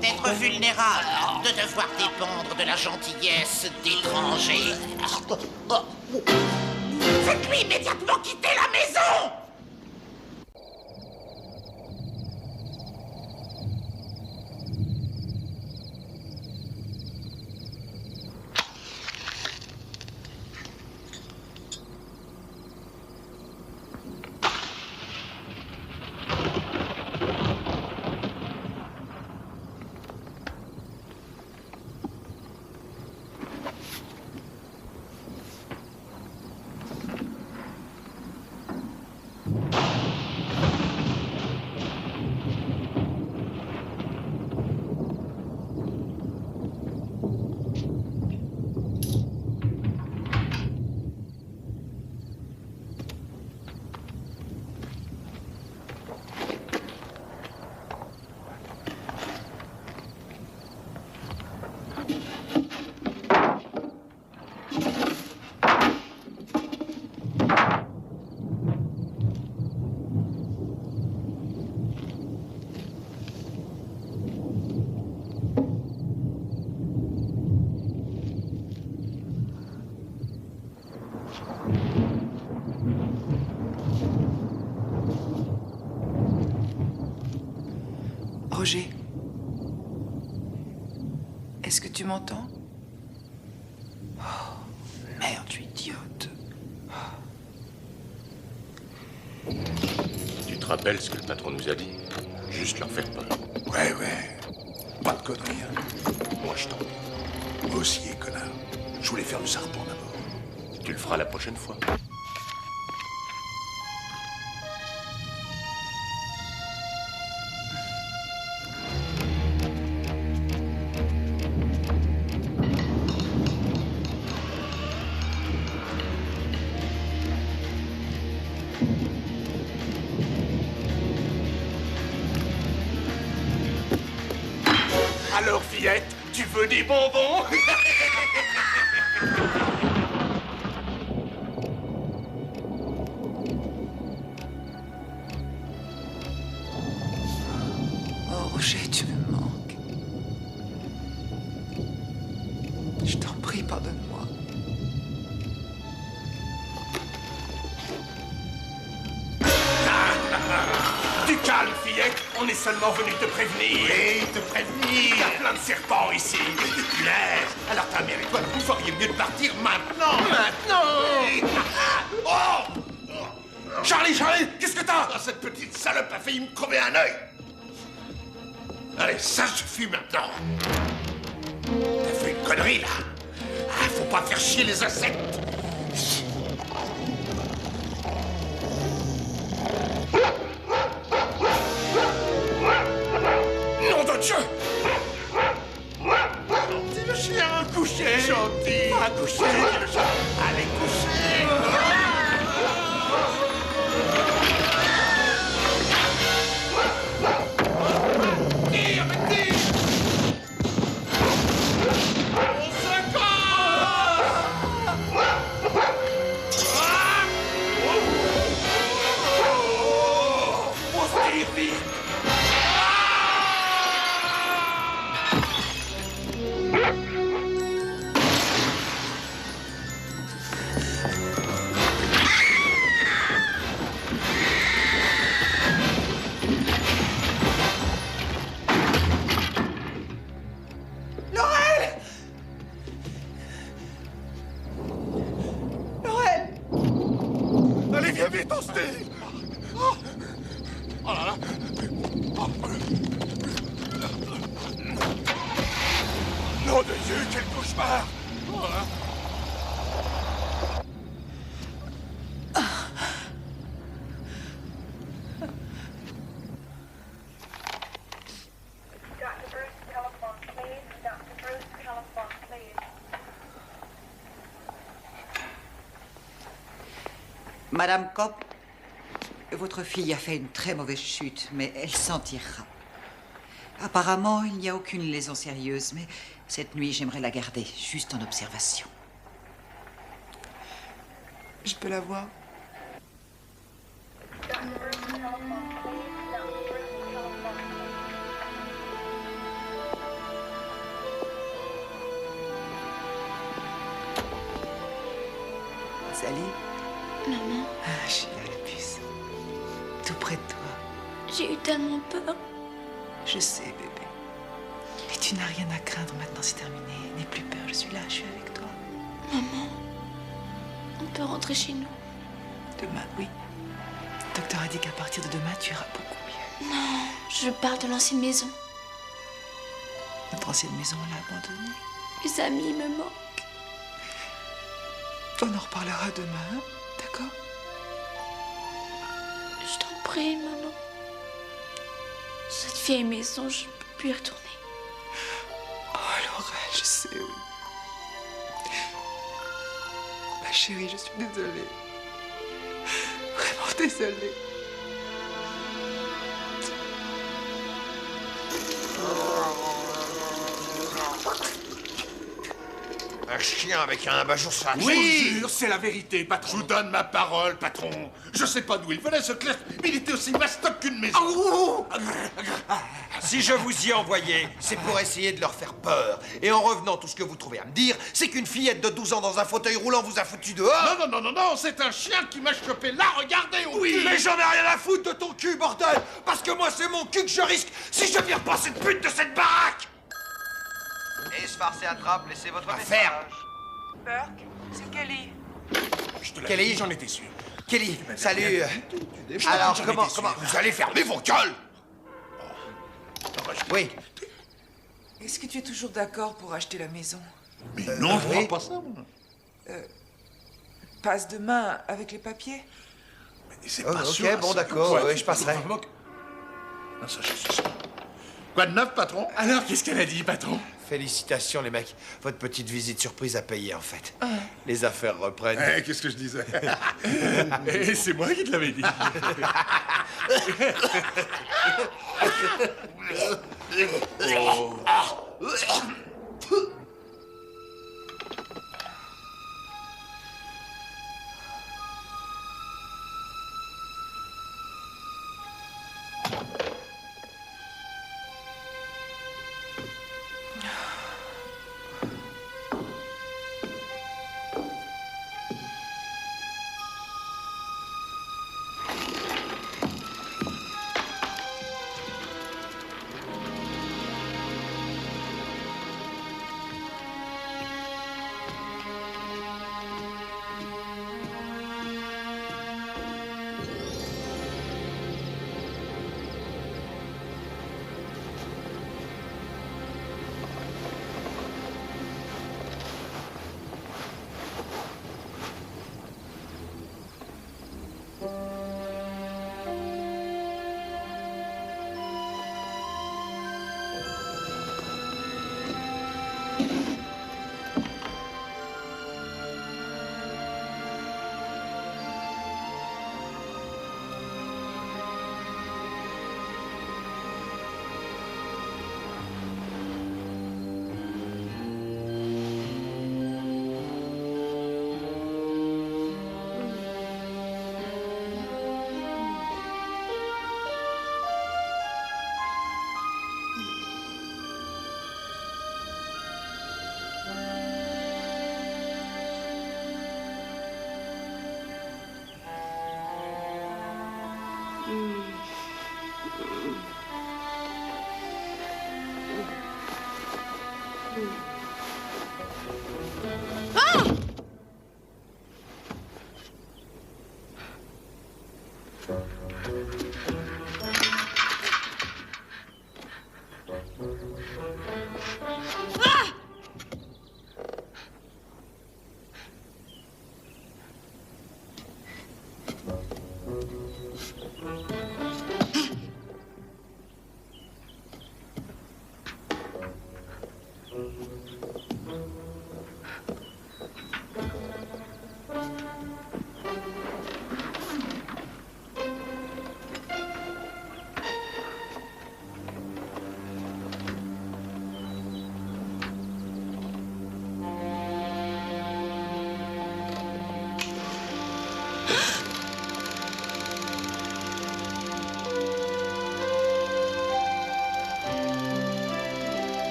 d'être vulnérable, de devoir dépendre de la gentillesse d'étrangers. Faites-lui immédiatement quitter la maison! Roger, est-ce que tu m'entends? Oh, merde, je suis idiote. Tu te rappelles ce que le patron nous a dit? Juste leur faire peur. Ouais. Pas de conneries, hein. Moi, je t'en prie. Moi aussi, connard. Je voulais faire le serpent d'abord. Tu le feras la prochaine fois. Alors, fillette, tu veux des bonbons? Oh, Roger, tu me manques. Je t'en prie, pardonne-moi. Du calme, fillette. On est seulement venu te prévenir. Oui, te prévenir. Il y a plein de serpents ici. Punaise. Alors ta mère et toi, vous feriez mieux de partir maintenant. Oh! Charlie, qu'est-ce que t'as? Cette petite salope a failli me crever un œil. Allez, ça suffit maintenant. T'as fait une connerie, là. Ah, faut pas faire chier les insectes. Nom de Dieu! Gentil le chien, couché. Gentil. Pas couché. Le chien. Allez, coucher. Allez, viens vite, on se dit. Oh là là. Nom de Dieu, quel cauchemar. Oh là. Madame Kopp, votre fille a fait une très mauvaise chute, mais elle s'en tirera. Apparemment, il n'y a aucune lésion sérieuse, mais cette nuit, j'aimerais la garder, juste en observation. Je peux la voir? Salut. Maman. Ah, chérie, la puce. Tout près de toi. J'ai eu tellement peur. Je sais, bébé. Mais tu n'as rien à craindre maintenant, c'est terminé. N'aie plus peur, je suis là, je suis avec toi. Maman, on peut rentrer chez nous. Demain, oui. Le docteur a dit qu'à partir de demain, tu iras beaucoup mieux. Non, je parle de l'ancienne maison. Notre ancienne maison, on l'a abandonnée. Mes amis me manquent. On en reparlera demain, hein, d'accord? Je t'en prie, maman. Cette vieille maison, je ne peux plus y retourner. Oh, Laura, je sais, oui. Ma chérie, je suis désolée. Vraiment désolée. Un chien avec un abat-jour sur la tête. Oui, jure, c'est la vérité, patron. Je vous donne ma parole, patron. Je sais pas d'où il venait, ce clef, mais il était aussi mastoc qu'une maison. Si je vous y envoyais, c'est pour essayer de leur faire peur. Et en revenant, tout ce que vous trouvez à me dire, c'est qu'une fillette de 12 ans dans un fauteuil roulant vous a foutu dehors. Non, c'est un chien qui m'a chopé là, regardez, Oui, mais j'en ai rien à foutre de ton cul, bordel. Parce que moi, c'est mon cul que je risque si je vire pas cette pute de cette baraque. Et ce farcé attrape, laissez votre message. Ferme. Burke, c'est Kelly. Kelly, j'en étais sûr. Kelly, salut. Alors, comment vous allez fermer vos gueules? Oui. Est-ce que tu es toujours d'accord pour acheter la maison? Mais non, je vois pas ça. Passe demain avec les papiers. Mais c'est pas sûr. Ok, bon, d'accord, ouais, je passerai. Non, ça, je suis sûr. Quoi de neuf, patron? Alors, qu'est-ce qu'elle a dit, patron? Félicitations, les mecs. Votre petite visite surprise a payé, en fait. Les affaires reprennent. Eh, qu'est-ce que je disais? Et c'est moi qui te l'avais dit.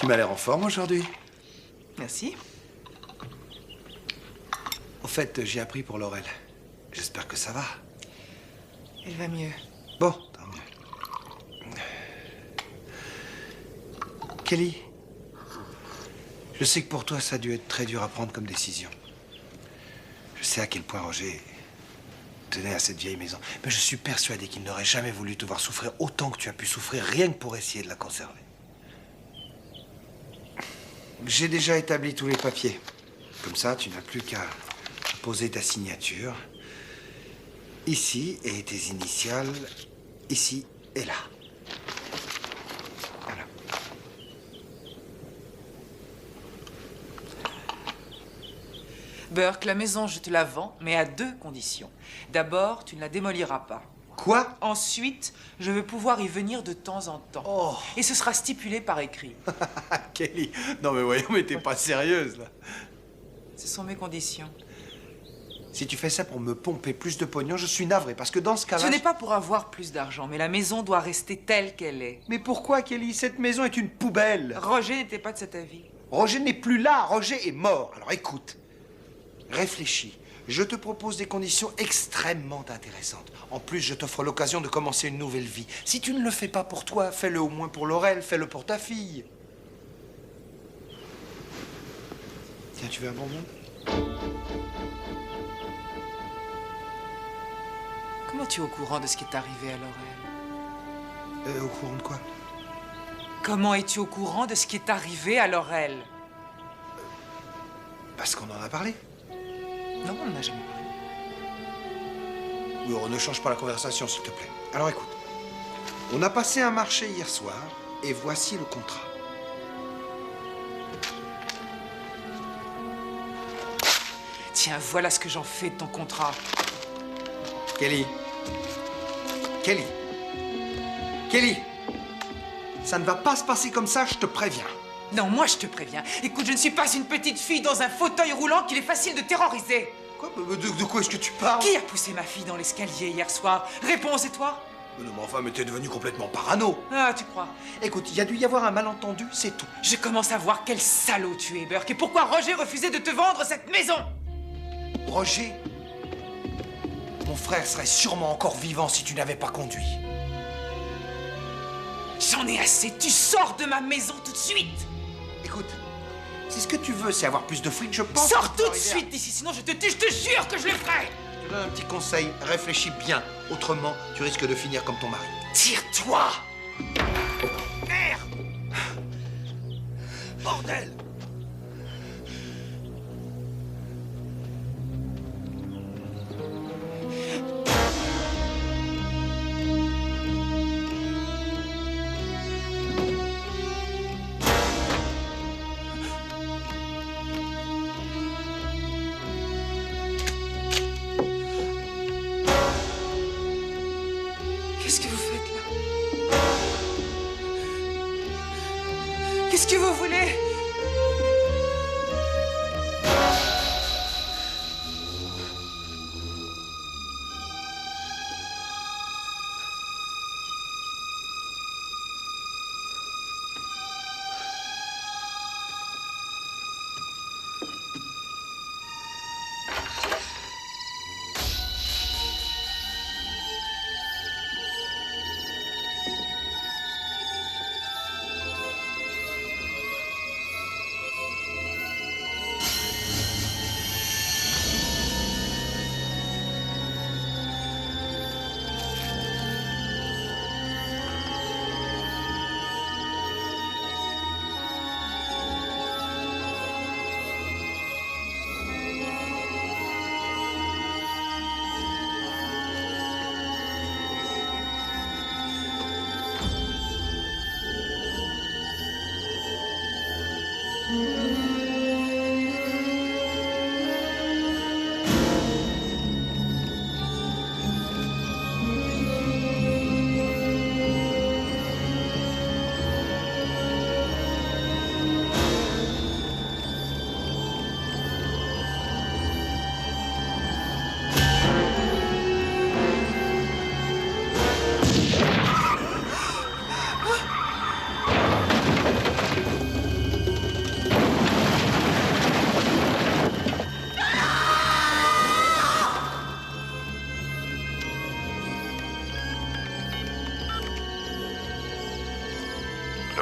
m'as l'air en forme aujourd'hui. Merci. Au fait, j'ai appris pour Laurel. J'espère que ça va. Elle va mieux. Bon, tant mieux. Kelly, je sais que pour toi, ça a dû être très dur à prendre comme décision. Je sais à quel point Roger tenait à cette vieille maison. Mais je suis persuadé qu'il n'aurait jamais voulu te voir souffrir autant que tu as pu souffrir, rien que pour essayer de la conserver. J'ai déjà établi tous les papiers. Comme ça, tu n'as plus qu'à poser ta signature ici et tes initiales ici et là. Voilà. Burke, la maison, je te la vends, mais à 2 conditions. D'abord, tu ne la démoliras pas. Quoi? Ensuite, je veux pouvoir y venir de temps en temps. Oh. Et ce sera stipulé par écrit. Kelly, non mais voyons, mais t'es pas sérieuse, là. Ce sont mes conditions. Si tu fais ça pour me pomper plus de pognon, je suis navré, parce que dans ce cas-là... Ce n'est pas pour avoir plus d'argent, mais la maison doit rester telle qu'elle est. Mais pourquoi, Kelly? Cette maison est une poubelle. Roger n'était pas de cet avis. Roger n'est plus là, Roger est mort. Alors écoute, réfléchis. Je te propose des conditions extrêmement intéressantes. En plus, je t'offre l'occasion de commencer une nouvelle vie. Si tu ne le fais pas pour toi, fais-le au moins pour Laurel, fais-le pour ta fille. Tiens, tu veux un bonbon? Comment tu es au courant de ce qui est arrivé à Laurel? Au courant de quoi? Comment es-tu au courant de ce qui est arrivé à Laurel? Parce qu'on en a parlé. Non, on n'en a jamais parlé. Oui, on ne change pas la conversation, s'il te plaît. Alors écoute, on a passé un marché hier soir, et voici le contrat. Tiens, voilà ce que j'en fais de ton contrat. Kelly. Kelly. Kelly. Ça ne va pas se passer comme ça, je te préviens. Non, moi je te préviens. Écoute, je ne suis pas une petite fille dans un fauteuil roulant qu'il est facile de terroriser. Quoi? De quoi est-ce que tu parles? Qui a poussé ma fille dans l'escalier hier soir? Réponds, c'est toi? Non, mais enfin, mais t'es devenu complètement parano. Ah, tu crois? Écoute, il y a dû y avoir un malentendu, c'est tout. Je commence à voir quel salaud tu es, Burke, et pourquoi Roger refusait de te vendre cette maison. Roger, mon frère serait sûrement encore vivant si tu n'avais pas conduit. J'en ai assez, tu sors de ma maison tout de suite. Écoute, si ce que tu veux, c'est avoir plus de fric, je pense... Sors tout de suite d'ici, sinon je te tue, je te jure que je le ferai. Je te donne un petit conseil, réfléchis bien. Autrement, tu risques de finir comme ton mari. Tire-toi. Merde! Bordel! Qu'est-ce que vous faites là? Qu'est-ce que vous voulez?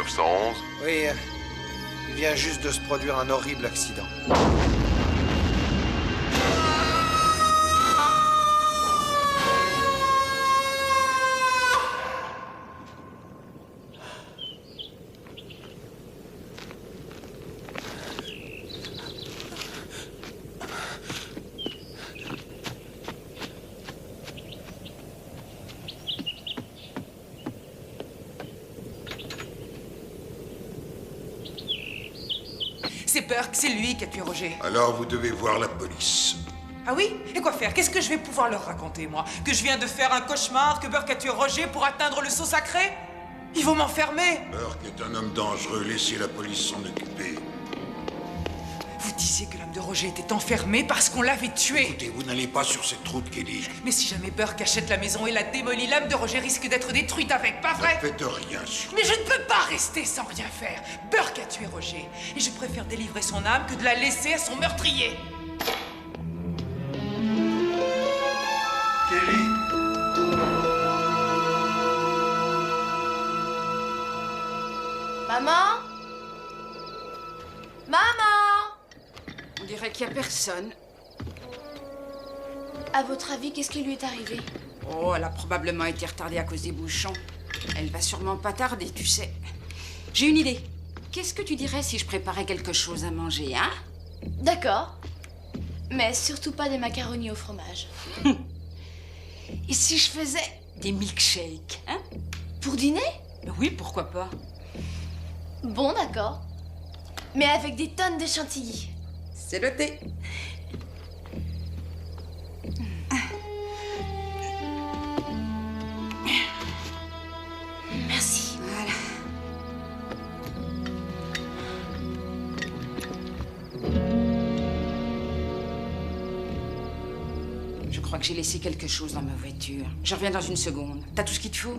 911. Oui, il vient juste de se produire un horrible accident. C'est Burke, c'est lui qui a tué Roger. Alors vous devez voir la police. Ah oui? Et quoi faire? Qu'est-ce que je vais pouvoir leur raconter, moi? Que je viens de faire un cauchemar, que Burke a tué Roger pour atteindre le sceau sacré? Ils vont m'enfermer! Burke est un homme dangereux, laissez la police s'en occuper. Vous disiez que l'homme de Roger était enfermé parce qu'on l'avait tué. Écoutez, vous n'allez pas sur cette route, Kelly. Mais si jamais Burke achète la maison et la démolit, l'âme de Roger risque d'être détruite avec, pas vrai? Ne faites rien sur... Mais je ne peux pas rester sans rien faire. Burke a tué Roger. Et je préfère délivrer son âme que de la laisser à son meurtrier. Kelly! Maman? Maman? On dirait qu'il n'y a personne. À votre avis, qu'est-ce qui lui est arrivé? Oh, elle a probablement été retardée à cause des bouchons. Elle va sûrement pas tarder, tu sais. J'ai une idée. Qu'est-ce que tu dirais si je préparais quelque chose à manger, hein? D'accord. Mais surtout pas des macaronis au fromage. Et si je faisais des milkshakes, hein? Pour dîner? Oui, pourquoi pas? Bon, d'accord. Mais avec des tonnes de chantilly. C'est le thé. Merci. Voilà. Je crois que j'ai laissé quelque chose dans ma voiture. Je reviens dans une seconde. T'as tout ce qu'il te faut?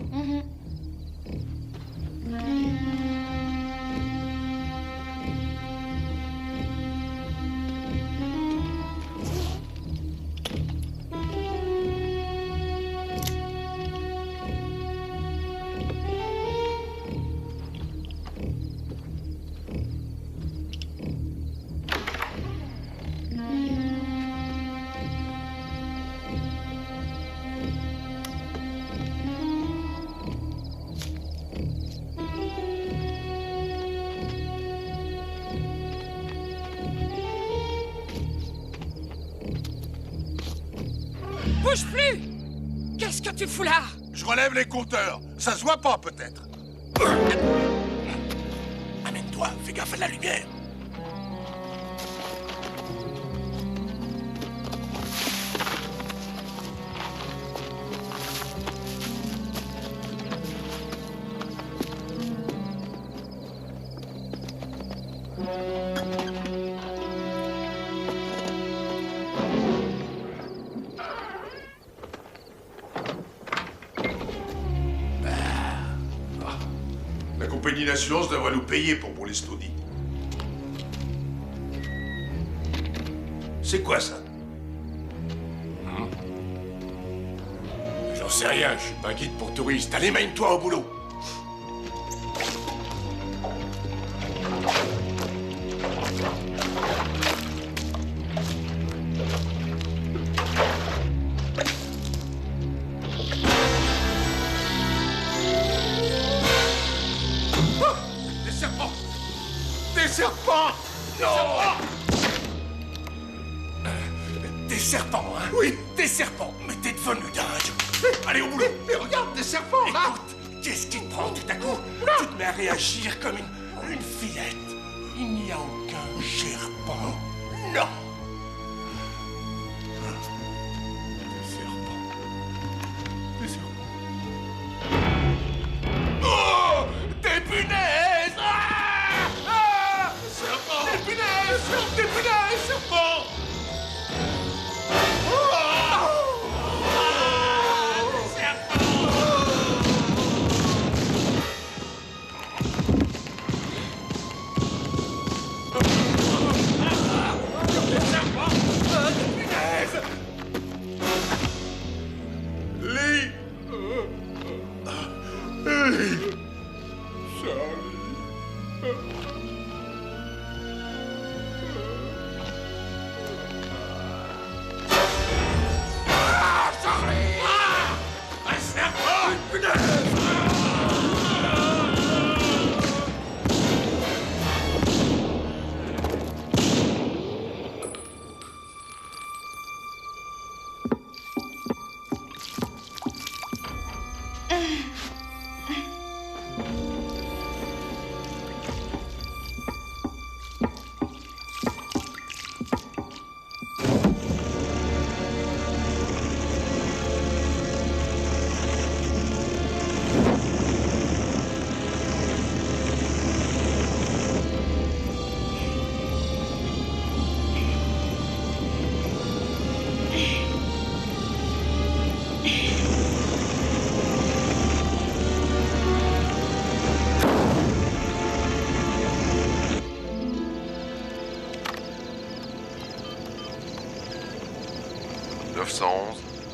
Bouge plus! Qu'est-ce que tu fous là? Je relève les compteurs. Ça se voit pas, peut-être. Amène-toi, fais gaffe à la lumière. La compagnie d'assurance devrait nous payer pour l'Estonie. C'est quoi ça? J'en sais rien, je suis pas guide pour touristes. Allez, mène-toi au boulot. Des serpents! Des serpents! Non! Des serpents, hein? Oui, des serpents. Mais t'es devenu dingue. Allez, au boulot. Mais regarde, des serpents, là! Écoute, qu'est-ce qui te prend tout à coup? Tu te mets à réagir comme une fillette. Il n'y a aucun serpent. Non! Des serpents. Des serpents. Oh! Des punaises! Ah! Serpent! Des punaises! Des punaises! Serpent!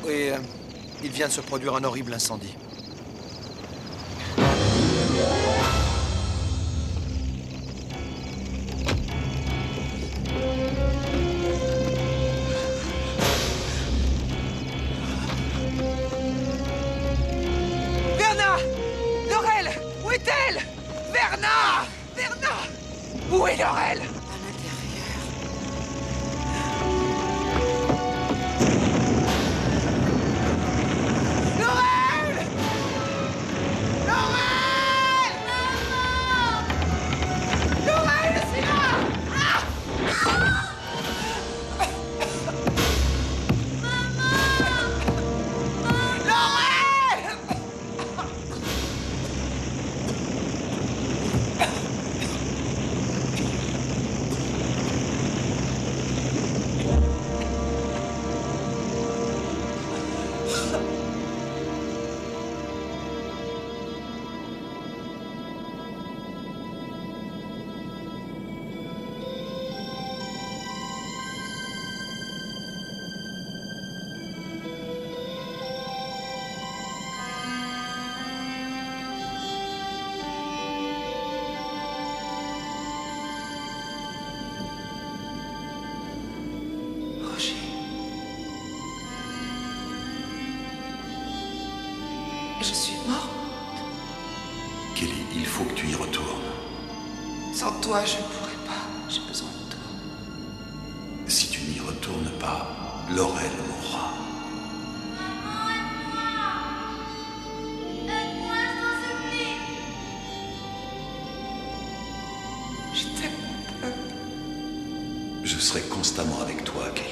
Oui, il vient de se produire un horrible incendie. Verna! Laurel! Où est-elle? Verna! Verna! Où est Laurel? Je suis morte. Kelly, il faut que tu y retournes. Sans toi, je ne pourrais pas. J'ai besoin de toi. Si tu n'y retournes pas, Laurel mourra. Aide-moi, je t'en supplie. Je t'aime. Je serai constamment avec toi, Kelly.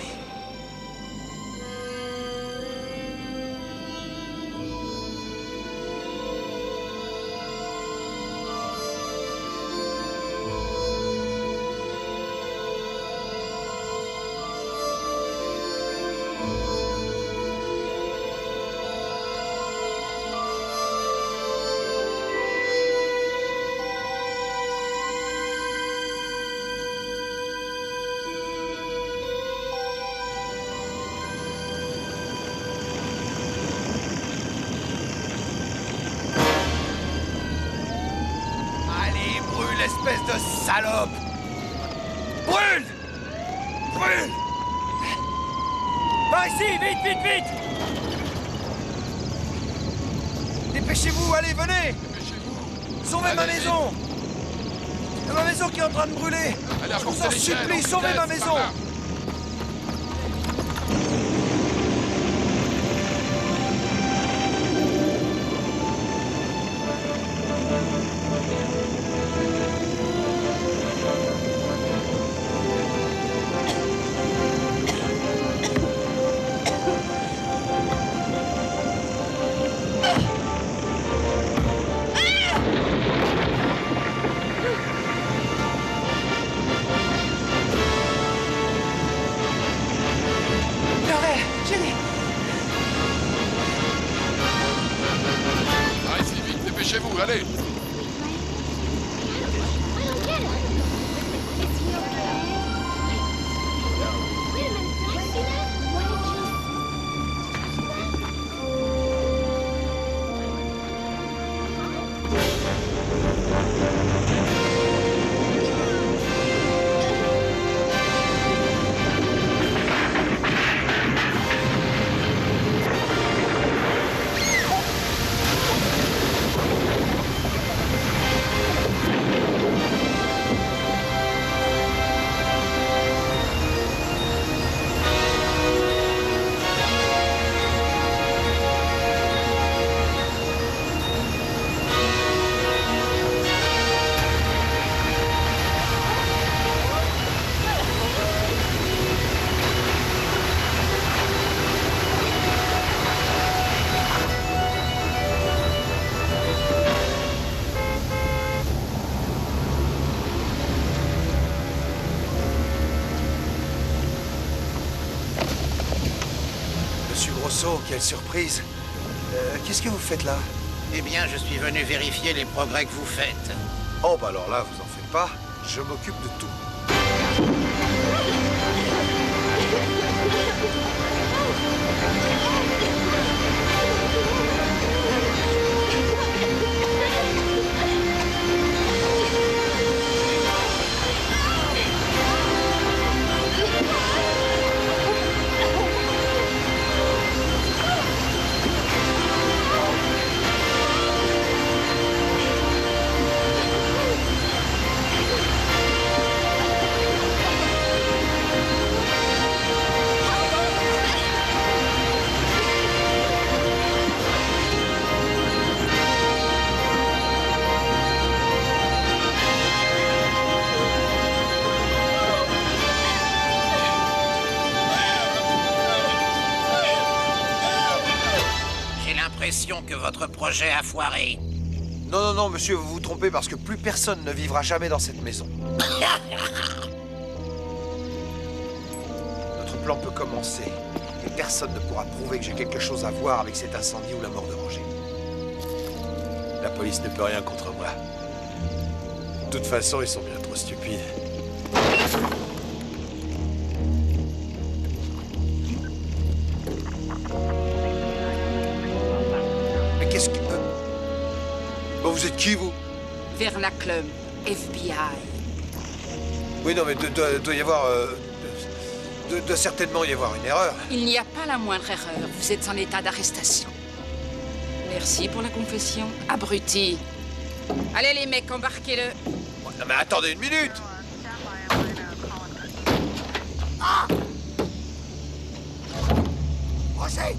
Espèce de salope! Brûle! Brûle! Par ici, vite, vite, vite! Dépêchez-vous, allez, venez! Dépêchez-vous! Sauvez ma maison! C'est ma maison qui est en train de brûler! Allez, je vous en supplie, sauvez ma maison! Dépêchez-vous, allez! So, quelle surprise. Qu'est-ce que vous faites là? Eh bien, je suis venu vérifier les progrès que vous faites. Oh, bah alors là, vous en faites pas. Je m'occupe de tout. Que votre projet a foiré. Non, non, non, monsieur, vous vous trompez parce que plus personne ne vivra jamais dans cette maison. Notre plan peut commencer, et personne ne pourra prouver que j'ai quelque chose à voir avec cet incendie ou la mort de Roger. La police ne peut rien contre moi. De toute façon, ils sont bien trop stupides. Qu'est-ce que... Bon, vous êtes qui, vous? Vernaclum, FBI. Oui, non, mais doit y avoir... doit certainement y avoir une erreur. Il n'y a pas la moindre erreur. Vous êtes en état d'arrestation. Merci pour la confession, abruti. Allez, les mecs, embarquez-le. Non, mais attendez une minute! Ah! Roger!